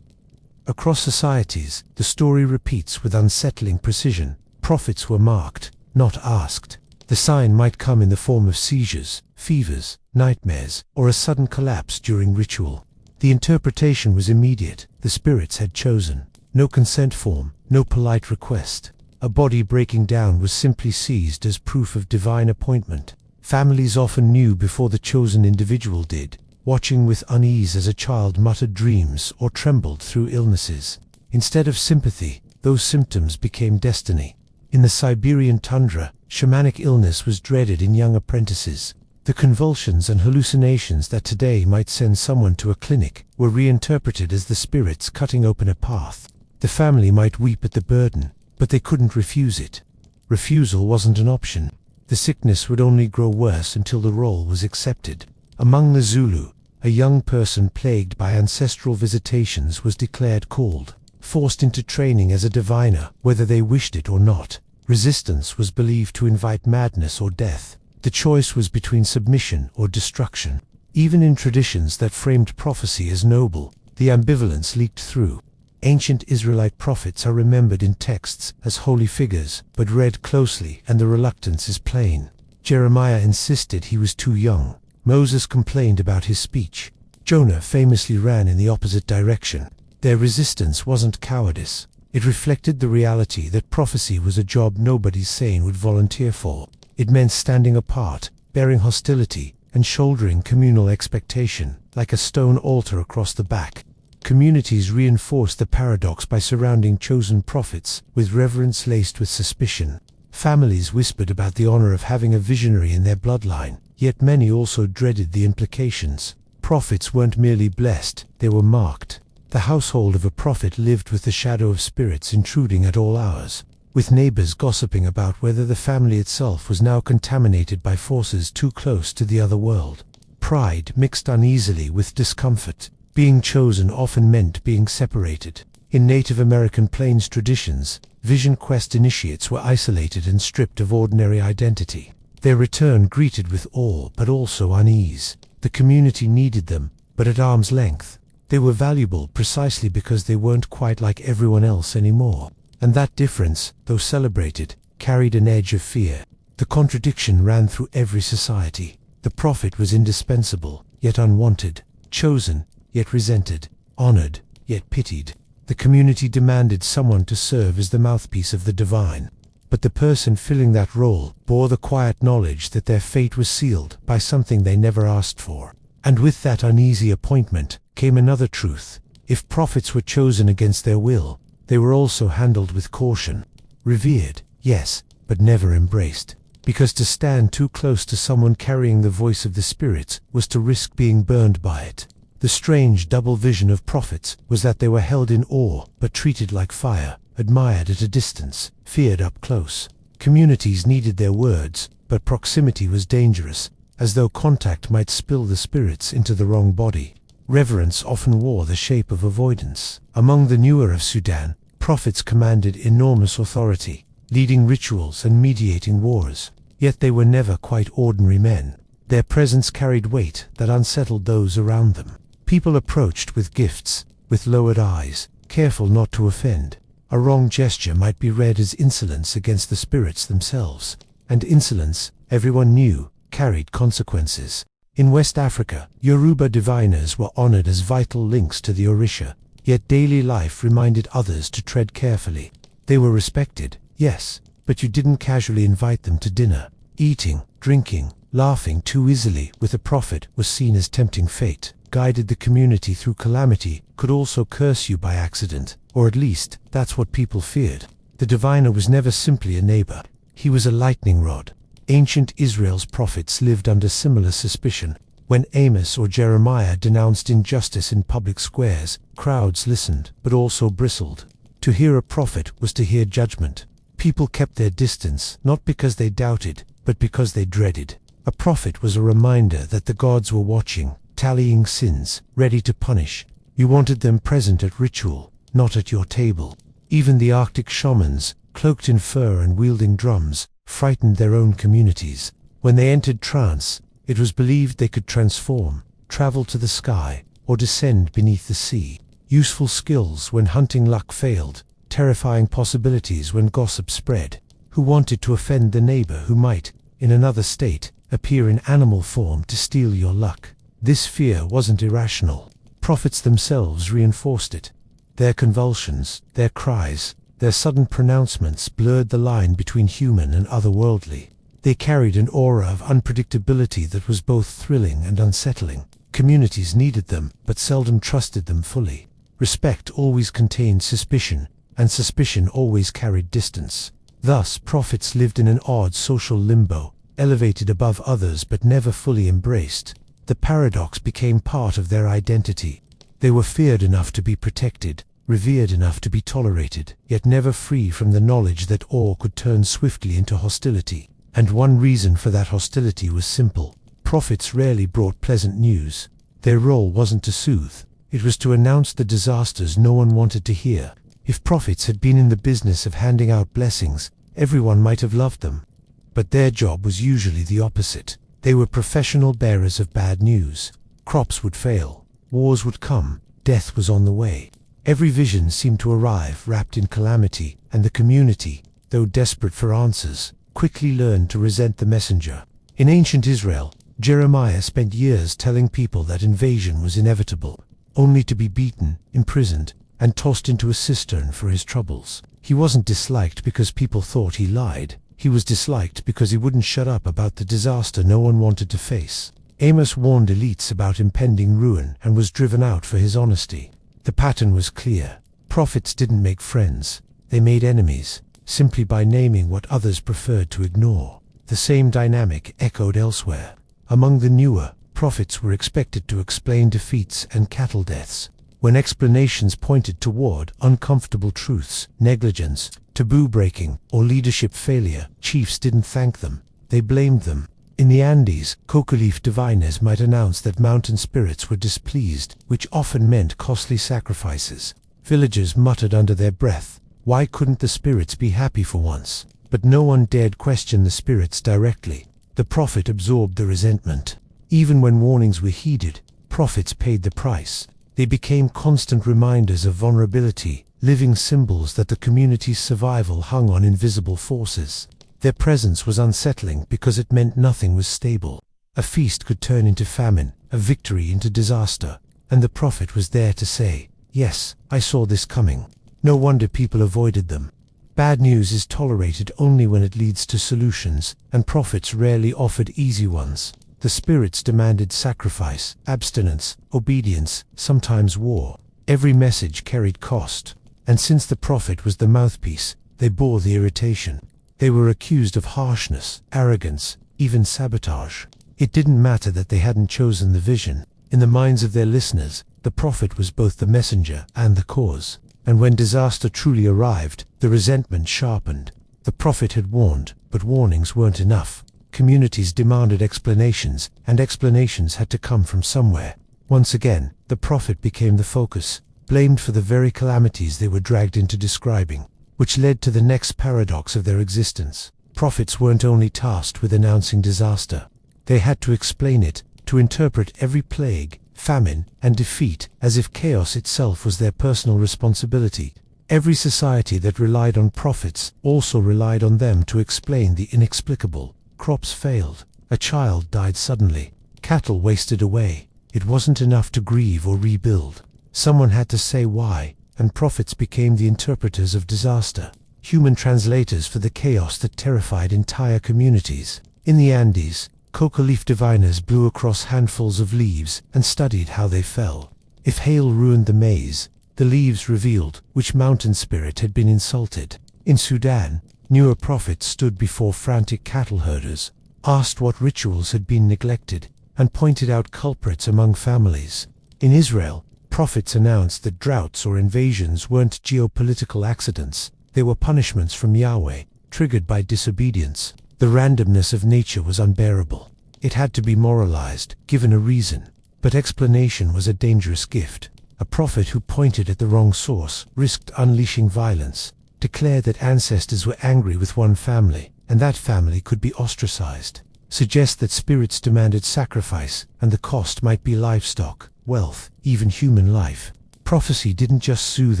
Across societies, the story repeats with unsettling precision. Prophets were marked, not asked. The sign might come in the form of seizures, fevers, nightmares, or a sudden collapse during ritual. The interpretation was immediate. The spirits had chosen. No consent form, no polite request. A body breaking down was simply seized as proof of divine appointment. Families often knew before the chosen individual did, watching with unease as a child muttered dreams or trembled through illnesses. Instead of sympathy, those symptoms became destiny. In the Siberian tundra, shamanic illness was dreaded in young apprentices. The convulsions and hallucinations that today might send someone to a clinic were reinterpreted as the spirits cutting open a path. The family might weep at the burden, but they couldn't refuse it. Refusal wasn't an option. The sickness would only grow worse until the role was accepted. Among the Zulu, a young person plagued by ancestral visitations was declared called, forced into training as a diviner, whether they wished it or not. Resistance was believed to invite madness or death. The choice was between submission or destruction. Even in traditions that framed prophecy as noble, the ambivalence leaked through. Ancient Israelite prophets are remembered in texts as holy figures, but read closely and the reluctance is plain. Jeremiah insisted he was too young. Moses complained about his speech. Jonah famously ran in the opposite direction. Their resistance wasn't cowardice. It reflected the reality that prophecy was a job nobody sane would volunteer for. It meant standing apart, bearing hostility, and shouldering communal expectation, like a stone altar across the back. Communities reinforced the paradox by surrounding chosen prophets with reverence laced with suspicion. Families whispered about the honor of having a visionary in their bloodline, yet many also dreaded the implications. Prophets weren't merely blessed, they were marked. The household of a prophet lived with the shadow of spirits intruding at all hours, with neighbors gossiping about whether the family itself was now contaminated by forces too close to the other world. Pride mixed uneasily with discomfort. Being chosen often meant being separated. In Native American Plains traditions, Vision Quest initiates were isolated and stripped of ordinary identity. Their return greeted with awe but also unease. The community needed them, but at arm's length. They were valuable precisely because they weren't quite like everyone else anymore. And that difference, though celebrated, carried an edge of fear. The contradiction ran through every society. The prophet was indispensable, yet unwanted. Chosen, yet resented. Honored, yet pitied. The community demanded someone to serve as the mouthpiece of the divine. But the person filling that role bore the quiet knowledge that their fate was sealed by something they never asked for. And with that uneasy appointment came another truth. If prophets were chosen against their will, they were also handled with caution. Revered, yes, but never embraced. Because to stand too close to someone carrying the voice of the spirits was to risk being burned by it. The strange double vision of prophets was that they were held in awe, but treated like fire, admired at a distance, feared up close. Communities needed their words, but proximity was dangerous, as though contact might spill the spirits into the wrong body. Reverence often wore the shape of avoidance. Among the Nuer of Sudan, prophets commanded enormous authority, leading rituals and mediating wars. Yet they were never quite ordinary men. Their presence carried weight that unsettled those around them. People approached with gifts, with lowered eyes, careful not to offend. A wrong gesture might be read as insolence against the spirits themselves. And insolence, everyone knew, carried consequences. In West Africa, Yoruba diviners were honored as vital links to the Orisha, yet daily life reminded others to tread carefully. They were respected, yes, but you didn't casually invite them to dinner. Eating, drinking, laughing too easily with a prophet was seen as tempting fate. Guided the community through calamity, could also curse you by accident, or at least, that's what people feared. The diviner was never simply a neighbor. He was a lightning rod. Ancient Israel's prophets lived under similar suspicion. When Amos or Jeremiah denounced injustice in public squares, crowds listened, but also bristled. To hear a prophet was to hear judgment. People kept their distance, not because they doubted, but because they dreaded. A prophet was a reminder that the gods were watching, tallying sins, ready to punish. You wanted them present at ritual, not at your table. Even the Arctic shamans, cloaked in fur and wielding drums, frightened their own communities. When they entered trance, it was believed they could transform, travel to the sky, or descend beneath the sea. Useful skills when hunting luck failed, terrifying possibilities when gossip spread. Who wanted to offend the neighbor who might, in another state, appear in animal form to steal your luck? This fear wasn't irrational. Prophets themselves reinforced it. Their convulsions, their cries, their sudden pronouncements blurred the line between human and otherworldly. They carried an aura of unpredictability that was both thrilling and unsettling. Communities needed them, but seldom trusted them fully. Respect always contained suspicion, and suspicion always carried distance. Thus, prophets lived in an odd social limbo, elevated above others but never fully embraced. The paradox became part of their identity. They were feared enough to be protected, revered enough to be tolerated, yet never free from the knowledge that awe could turn swiftly into hostility. And one reason for that hostility was simple. Prophets rarely brought pleasant news. Their role wasn't to soothe. It was to announce the disasters no one wanted to hear. If prophets had been in the business of handing out blessings, everyone might have loved them. But their job was usually the opposite. They were professional bearers of bad news. Crops would fail. Wars would come. Death was on the way. Every vision seemed to arrive wrapped in calamity, and the community, though desperate for answers, quickly learned to resent the messenger. In ancient Israel, Jeremiah spent years telling people that invasion was inevitable, only to be beaten, imprisoned, and tossed into a cistern for his troubles. He wasn't disliked because people thought he lied. He was disliked because he wouldn't shut up about the disaster no one wanted to face. Amos warned elites about impending ruin and was driven out for his honesty. The pattern was clear. Prophets didn't make friends. They made enemies, simply by naming what others preferred to ignore. The same dynamic echoed elsewhere. Among the newer, prophets were expected to explain defeats and cattle deaths. When explanations pointed toward uncomfortable truths, negligence, taboo breaking, or leadership failure, chiefs didn't thank them. They blamed them. In the Andes, coca leaf diviners might announce that mountain spirits were displeased, which often meant costly sacrifices. Villagers muttered under their breath, "Why couldn't the spirits be happy for once?" But no one dared question the spirits directly. The prophet absorbed the resentment. Even when warnings were heeded, prophets paid the price. They became constant reminders of vulnerability, living symbols that the community's survival hung on invisible forces. Their presence was unsettling because it meant nothing was stable. A feast could turn into famine, a victory into disaster, and the prophet was there to say, "Yes, I saw this coming." No wonder people avoided them. Bad news is tolerated only when it leads to solutions, and prophets rarely offered easy ones. The spirits demanded sacrifice, abstinence, obedience, sometimes war. Every message carried cost, and since the prophet was the mouthpiece, they bore the irritation. They were accused of harshness, arrogance, even sabotage. It didn't matter that they hadn't chosen the vision. In the minds of their listeners, the prophet was both the messenger and the cause. And when disaster truly arrived, the resentment sharpened. The prophet had warned, but warnings weren't enough. Communities demanded explanations, and explanations had to come from somewhere. Once again, the prophet became the focus, blamed for the very calamities they were dragged into describing, which led to the next paradox of their existence. Prophets weren't only tasked with announcing disaster. They had to explain it, to interpret every plague, famine, and defeat as if chaos itself was their personal responsibility. Every society that relied on prophets also relied on them to explain the inexplicable. Crops failed. A child died suddenly. Cattle wasted away. It wasn't enough to grieve or rebuild. Someone had to say why, and prophets became the interpreters of disaster, human translators for the chaos that terrified entire communities. In the Andes, coca leaf diviners blew across handfuls of leaves and studied how they fell. If hail ruined the maize, the leaves revealed which mountain spirit had been insulted. In Sudan, newer prophets stood before frantic cattle herders, asked what rituals had been neglected, and pointed out culprits among families. In Israel, prophets announced that droughts or invasions weren't geopolitical accidents. They were punishments from Yahweh, triggered by disobedience. The randomness of nature was unbearable. It had to be moralized, given a reason. But explanation was a dangerous gift. A prophet who pointed at the wrong source risked unleashing violence, declared that ancestors were angry with one family, and that family could be ostracized. Suggest that spirits demanded sacrifice, and the cost might be livestock, wealth, even human life. Prophecy didn't just soothe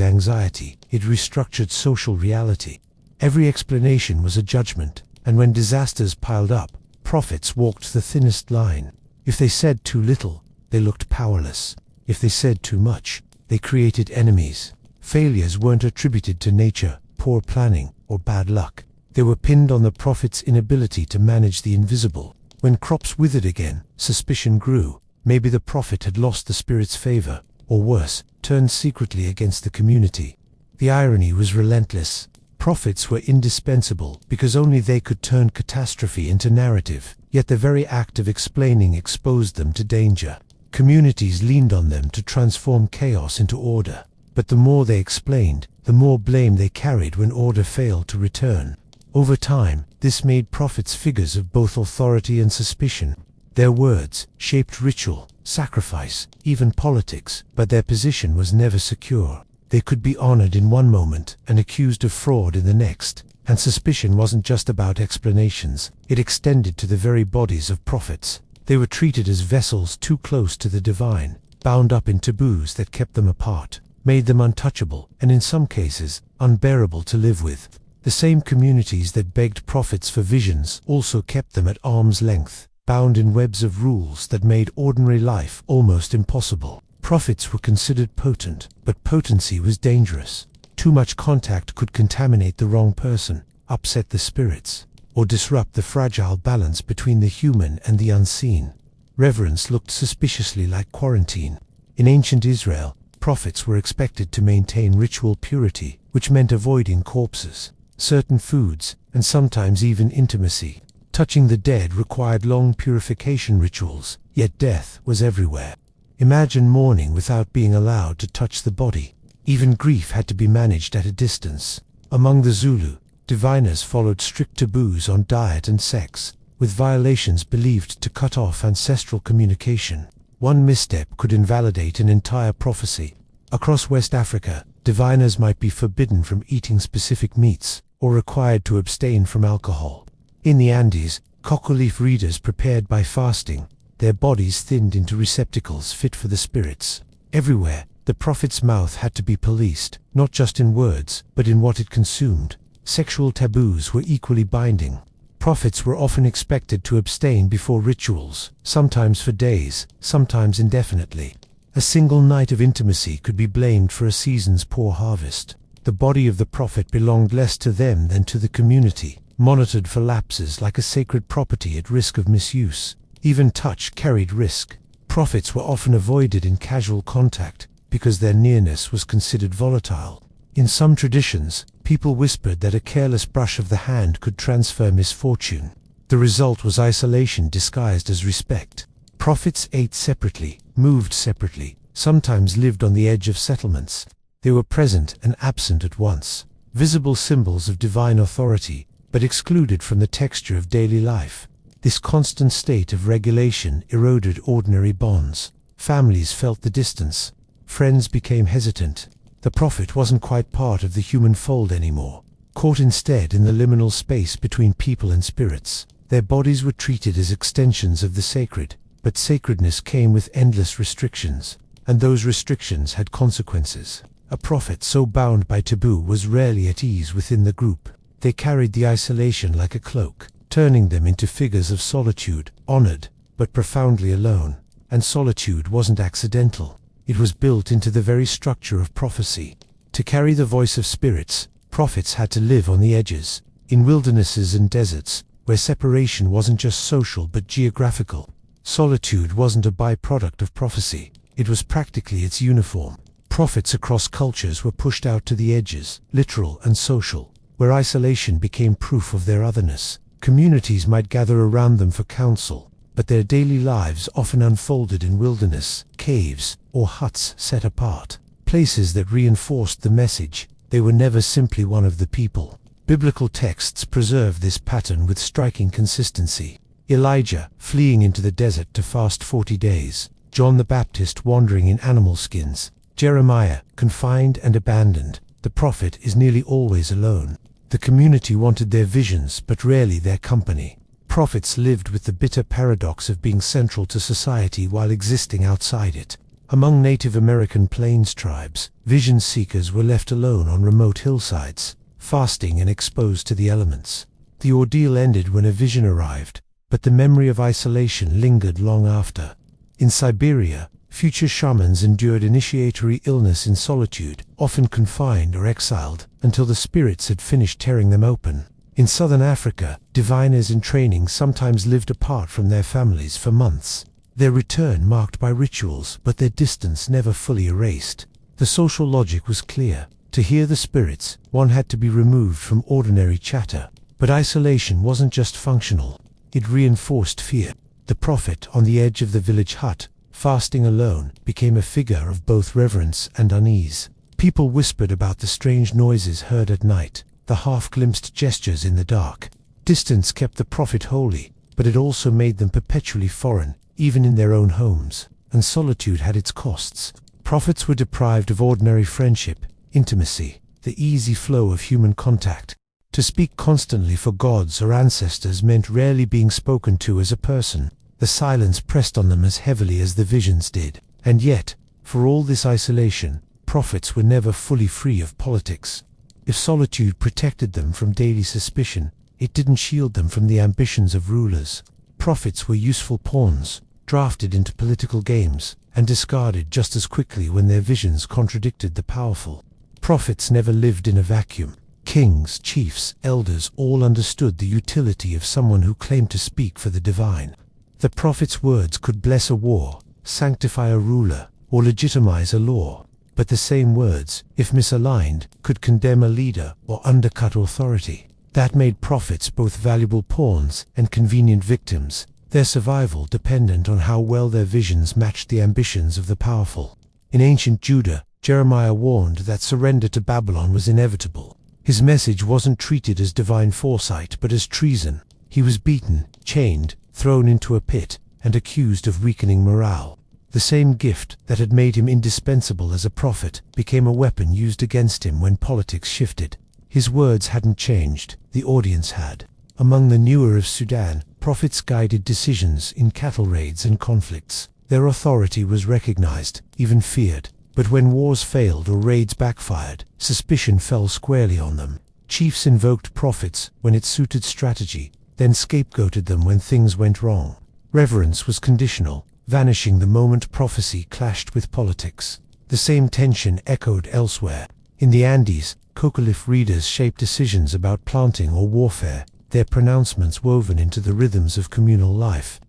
anxiety, it restructured social reality. Every explanation was a judgment, and when disasters piled up, prophets walked the thinnest line. If they said too little, they looked powerless. If they said too much, they created enemies. Failures weren't attributed to nature, poor planning, or bad luck. They were pinned on the prophet's inability to manage the invisible. When crops withered again, suspicion grew. Maybe the prophet had lost the spirit's favor, or worse, turned secretly against the community. The irony was relentless. Prophets were indispensable because only they could turn catastrophe into narrative, yet the very act of explaining exposed them to danger. Communities leaned on them to transform chaos into order. But the more they explained, the more blame they carried when order failed to return. Over time, this made prophets figures of both authority and suspicion. Their words shaped ritual, sacrifice, even politics, but their position was never secure. They could be honored in one moment and accused of fraud in the next. And suspicion wasn't just about explanations, it extended to the very bodies of prophets. They were treated as vessels too close to the divine, bound up in taboos that kept them apart, made them untouchable, and in some cases, unbearable to live with. The same communities that begged prophets for visions also kept them at arm's length, bound in webs of rules that made ordinary life almost impossible. Prophets were considered potent, but potency was dangerous. Too much contact could contaminate the wrong person, upset the spirits, or disrupt the fragile balance between the human and the unseen. Reverence looked suspiciously like quarantine. In ancient Israel, prophets were expected to maintain ritual purity, which meant avoiding corpses, certain foods, and sometimes even intimacy. Touching the dead required long purification rituals, yet death was everywhere. Imagine mourning without being allowed to touch the body. Even grief had to be managed at a distance. Among the Zulu, diviners followed strict taboos on diet and sex, with violations believed to cut off ancestral communication. One misstep could invalidate an entire prophecy. Across West Africa, diviners might be forbidden from eating specific meats, or required to abstain from alcohol. In the Andes, cocoa leaf readers prepared by fasting, their bodies thinned into receptacles fit for the spirits. Everywhere, the prophet's mouth had to be policed, not just in words, but in what it consumed. Sexual taboos were equally binding. Prophets were often expected to abstain before rituals, sometimes for days, sometimes indefinitely. A single night of intimacy could be blamed for a season's poor harvest. The body of the prophet belonged less to them than to the community, monitored for lapses like a sacred property at risk of misuse. Even touch carried risk. Prophets were often avoided in casual contact because their nearness was considered volatile. In some traditions, people whispered that a careless brush of the hand could transfer misfortune. The result was isolation disguised as respect. Prophets ate separately, moved separately, sometimes lived on the edge of settlements. They were present and absent at once, visible symbols of divine authority, but excluded from the texture of daily life. This constant state of regulation eroded ordinary bonds. Families felt the distance. Friends became hesitant. The prophet wasn't quite part of the human fold anymore, caught instead in the liminal space between people and spirits. Their bodies were treated as extensions of the sacred, but sacredness came with endless restrictions, and those restrictions had consequences. A prophet so bound by taboo was rarely at ease within the group. They carried the isolation like a cloak, turning them into figures of solitude, honored, but profoundly alone. And solitude wasn't accidental. It was built into the very structure of prophecy. To carry the voice of spirits, prophets had to live on the edges, in wildernesses and deserts, where separation wasn't just social but geographical. Solitude wasn't a byproduct of prophecy, it was practically its uniform. Prophets across cultures were pushed out to the edges, literal and social, where isolation became proof of their otherness. Communities might gather around them for counsel, but their daily lives often unfolded in wilderness, caves, or huts set apart, places that reinforced the message: they were never simply one of the people. Biblical texts preserve this pattern with striking consistency. Elijah fleeing into the desert to fast 40 days, John the Baptist wandering in animal skins, Jeremiah confined and abandoned. The prophet is nearly always alone. The community wanted their visions but rarely their company. Prophets lived with the bitter paradox of being central to society while existing outside it. Among Native American Plains tribes, vision seekers were left alone on remote hillsides, fasting and exposed to the elements. The ordeal ended when a vision arrived, but the memory of isolation lingered long after. In Siberia, Future shamans endured initiatory illness in solitude, often confined or exiled, until the spirits had finished tearing them open. In southern Africa, diviners in training sometimes lived apart from their families for months. Their return marked by rituals, but their distance never fully erased. The social logic was clear. To hear the spirits, one had to be removed from ordinary chatter. But isolation wasn't just functional. It reinforced fear. The prophet on the edge of the village hut, fasting alone, became a figure of both reverence and unease. People whispered about the strange noises heard at night, the half-glimpsed gestures in the dark. Distance kept the prophet holy, but it also made them perpetually foreign, even in their own homes. And solitude had its costs. Prophets were deprived of ordinary friendship, intimacy, the easy flow of human contact. To speak constantly for gods or ancestors meant rarely being spoken to as a person. The silence pressed on them as heavily as the visions did. And yet, for all this isolation, prophets were never fully free of politics. If solitude protected them from daily suspicion, it didn't shield them from the ambitions of rulers. Prophets were useful pawns, drafted into political games, and discarded just as quickly when their visions contradicted the powerful. Prophets never lived in a vacuum. Kings, chiefs, elders all understood the utility of someone who claimed to speak for the divine. The prophet's words could bless a war, sanctify a ruler, or legitimize a law. But the same words, if misaligned, could condemn a leader or undercut authority. That made prophets both valuable pawns and convenient victims, their survival dependent on how well their visions matched the ambitions of the powerful. In ancient Judah, Jeremiah warned that surrender to Babylon was inevitable. His message wasn't treated as divine foresight, but as treason. He was beaten, chained, thrown into a pit, and accused of weakening morale. The same gift that had made him indispensable as a prophet became a weapon used against him when politics shifted. His words hadn't changed, the audience had. Among the Nuer of Sudan, prophets guided decisions in cattle raids and conflicts. Their authority was recognized, even feared. But when wars failed or raids backfired, suspicion fell squarely on them. Chiefs invoked prophets when it suited strategy, then scapegoated them when things went wrong. Reverence was conditional, vanishing the moment prophecy clashed with politics. The same tension echoed elsewhere. In the Andes, coca leaf readers shaped decisions about planting or warfare, their pronouncements woven into the rhythms of communal life.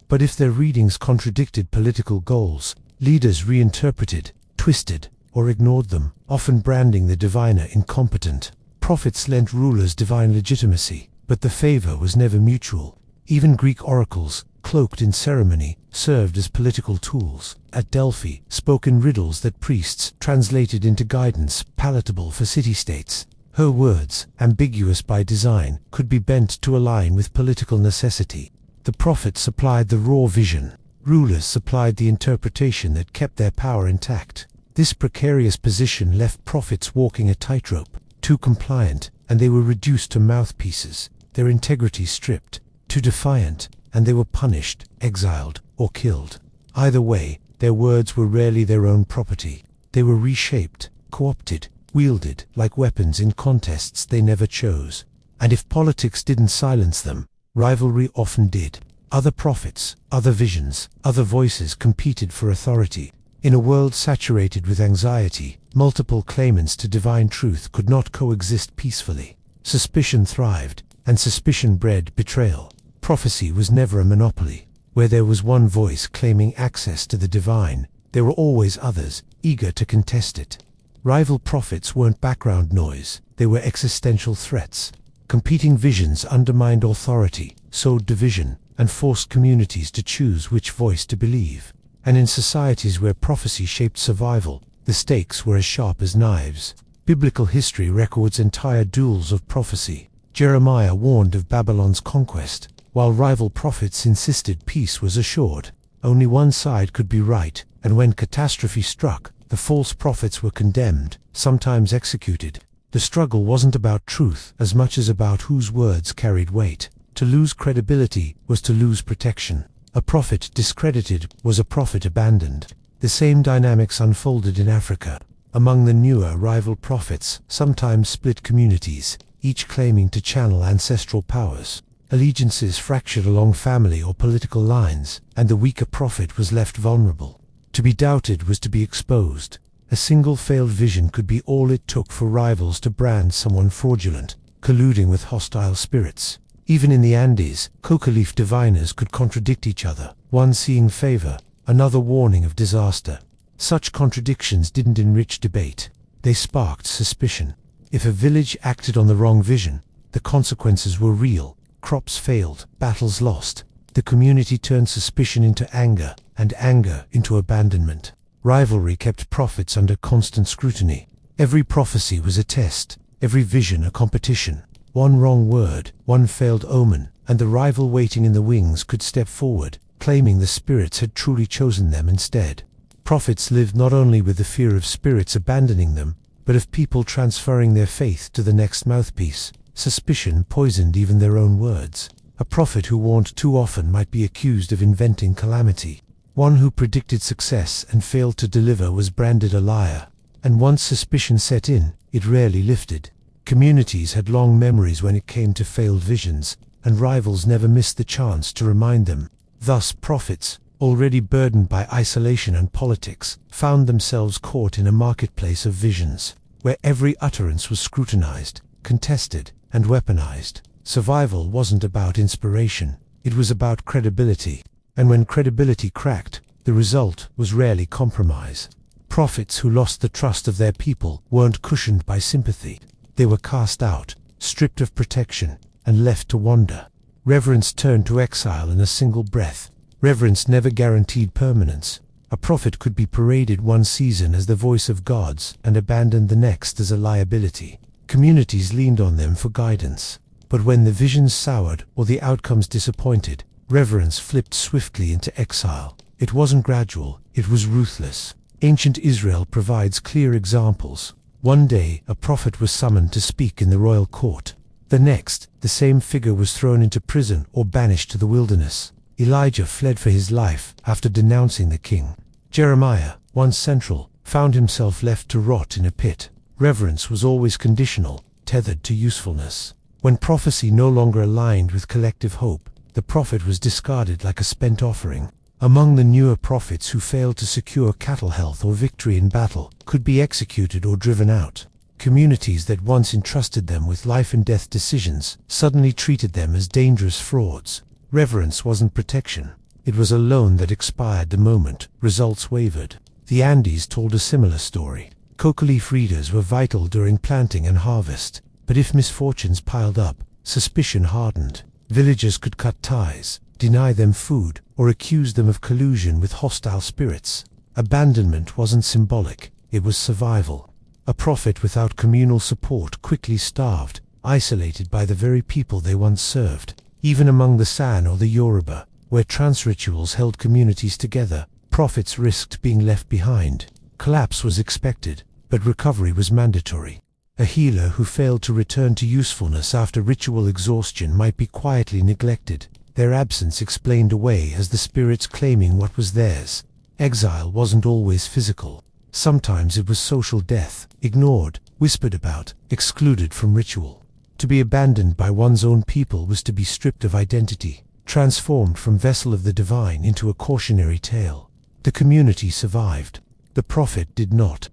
But if their readings contradicted political goals, leaders reinterpreted, twisted, or ignored them, often branding the diviner incompetent. Prophets lent rulers divine legitimacy, but the favor was never mutual. Even Greek oracles, cloaked in ceremony, served as political tools. At Delphi, spoken riddles that priests translated into guidance palatable for city-states. Her words, ambiguous by design, could be bent to align with political necessity. The prophet supplied the raw vision. Rulers supplied the interpretation that kept their power intact. This precarious position left prophets walking a tightrope, too compliant, and they were reduced to mouthpieces, their integrity stripped, too defiant, and they were punished, exiled, or killed. Either way, their words were rarely their own property. They were reshaped, co-opted, wielded like weapons in contests they never chose. And if politics didn't silence them, rivalry often did. Other prophets, other visions, other voices competed for authority. In a world saturated with anxiety, multiple claimants to divine truth could not coexist peacefully. Suspicion thrived, and suspicion bred betrayal. Prophecy was never a monopoly. Where there was one voice claiming access to the divine, there were always others, eager to contest it. Rival prophets weren't background noise, they were existential threats. Competing visions undermined authority, sowed division, and forced communities to choose which voice to believe. And in societies where prophecy shaped survival, the stakes were as sharp as knives. Biblical history records entire duels of prophecy. Jeremiah warned of Babylon's conquest, while rival prophets insisted peace was assured. Only one side could be right, and when catastrophe struck, the false prophets were condemned, sometimes executed. The struggle wasn't about truth as much as about whose words carried weight. To lose credibility was to lose protection. A prophet discredited was a prophet abandoned. The same dynamics unfolded in Africa. Among the newer rival prophets, sometimes split communities, each claiming to channel ancestral powers. Allegiances fractured along family or political lines, and the weaker prophet was left vulnerable. To be doubted was to be exposed. A single failed vision could be all it took for rivals to brand someone fraudulent, colluding with hostile spirits. Even in the Andes, coca leaf diviners could contradict each other, one seeing favor, another warning of disaster. Such contradictions didn't enrich debate. They sparked suspicion. If a village acted on the wrong vision, the consequences were real. Crops failed, battles lost. The community turned suspicion into anger, and anger into abandonment. Rivalry kept prophets under constant scrutiny. Every prophecy was a test, every vision a competition. One wrong word, one failed omen, and the rival waiting in the wings could step forward, claiming the spirits had truly chosen them instead. Prophets lived not only with the fear of spirits abandoning them, but of people transferring their faith to the next mouthpiece. Suspicion poisoned even their own words. A prophet who warned too often might be accused of inventing calamity. One who predicted success and failed to deliver was branded a liar. And once suspicion set in, it rarely lifted. Communities had long memories when it came to failed visions, and rivals never missed the chance to remind them. Thus prophets, already burdened by isolation and politics, found themselves caught in a marketplace of visions, where every utterance was scrutinized, contested, and weaponized. Survival wasn't about inspiration, it was about credibility. And when credibility cracked, the result was rarely compromise. Prophets who lost the trust of their people weren't cushioned by sympathy. They were cast out, stripped of protection, and left to wander. Reverence turned to exile in a single breath. Reverence never guaranteed permanence. A prophet could be paraded one season as the voice of gods and abandoned the next as a liability. Communities leaned on them for guidance. But when the visions soured or the outcomes disappointed, reverence flipped swiftly into exile. It wasn't gradual, it was ruthless. Ancient Israel provides clear examples. One day, a prophet was summoned to speak in the royal court. The next, the same figure was thrown into prison or banished to the wilderness. Elijah fled for his life after denouncing the king. Jeremiah, once central, found himself left to rot in a pit. Reverence was always conditional, tethered to usefulness. When prophecy no longer aligned with collective hope, the prophet was discarded like a spent offering. Among the newer prophets who failed to secure cattle health or victory in battle could be executed or driven out. Communities that once entrusted them with life and death decisions suddenly treated them as dangerous frauds. Reverence wasn't protection. It was a loan that expired the moment results wavered. The Andes told a similar story. Coca leaf readers were vital during planting and harvest, but if misfortunes piled up, suspicion hardened. Villagers could cut ties, deny them food, or accuse them of collusion with hostile spirits. Abandonment wasn't symbolic, it was survival. A prophet without communal support quickly starved, isolated by the very people they once served. Even among the San or the Yoruba, where trance rituals held communities together, prophets risked being left behind. Collapse was expected, but recovery was mandatory. A healer who failed to return to usefulness after ritual exhaustion might be quietly neglected, their absence explained away as the spirits claiming what was theirs. Exile wasn't always physical. Sometimes it was social death, ignored, whispered about, excluded from ritual. To be abandoned by one's own people was to be stripped of identity, transformed from vessel of the divine into a cautionary tale. The community survived. The prophet did not.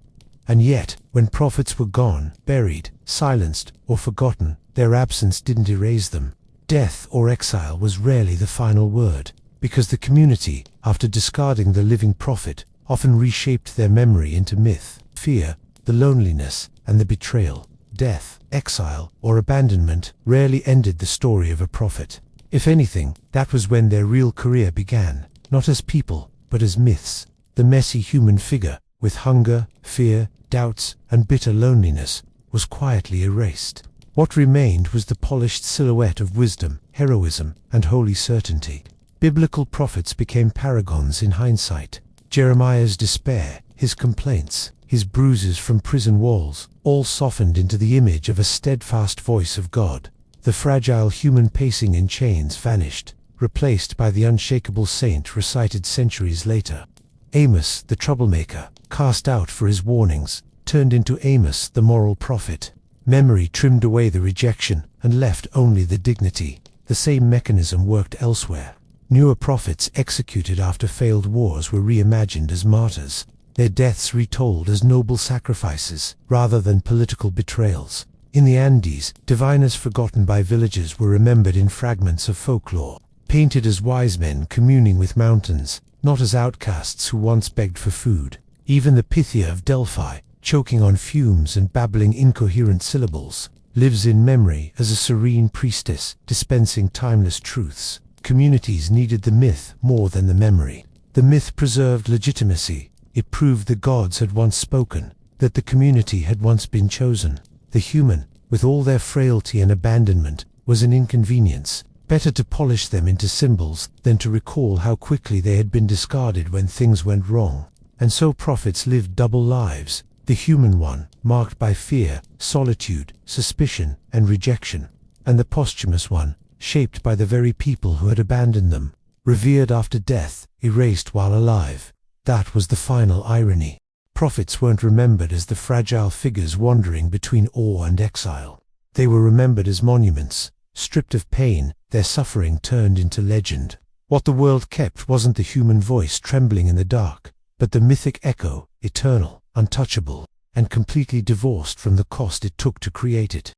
And yet, when prophets were gone, buried, silenced, or forgotten, their absence didn't erase them. Death or exile was rarely the final word, because the community, after discarding the living prophet, often reshaped their memory into myth, fear, the loneliness, and the betrayal. Death, exile, or abandonment rarely ended the story of a prophet. If anything, that was when their real career began, not as people, but as myths. The messy human figure, with hunger, fear, doubts, and bitter loneliness, was quietly erased. What remained was the polished silhouette of wisdom, heroism, and holy certainty. Biblical prophets became paragons in hindsight. Jeremiah's despair, his complaints, his bruises from prison walls, all softened into the image of a steadfast voice of God. The fragile human pacing in chains vanished, replaced by the unshakable saint recited centuries later. Amos, the troublemaker, cast out for his warnings, turned into Amos, the moral prophet. Memory trimmed away the rejection and left only the dignity. The same mechanism worked elsewhere. Newer prophets executed after failed wars were reimagined as martyrs, their deaths retold as noble sacrifices rather than political betrayals. In the Andes, diviners forgotten by villagers were remembered in fragments of folklore, painted as wise men communing with mountains, not as outcasts who once begged for food. Even the Pythia of Delphi, choking on fumes and babbling incoherent syllables, lives in memory as a serene priestess dispensing timeless truths. Communities needed the myth more than the memory. The myth preserved legitimacy. It proved the gods had once spoken, that the community had once been chosen. The human, with all their frailty and abandonment, was an inconvenience. Better to polish them into symbols than to recall how quickly they had been discarded when things went wrong. And so prophets lived double lives, the human one, marked by fear, solitude, suspicion, and rejection, and the posthumous one, shaped by the very people who had abandoned them, revered after death, erased while alive. That was the final irony. Prophets weren't remembered as the fragile figures wandering between awe and exile. They were remembered as monuments, stripped of pain, their suffering turned into legend. What the world kept wasn't the human voice trembling in the dark, but the mythic echo, eternal, untouchable, and completely divorced from the cost it took to create it.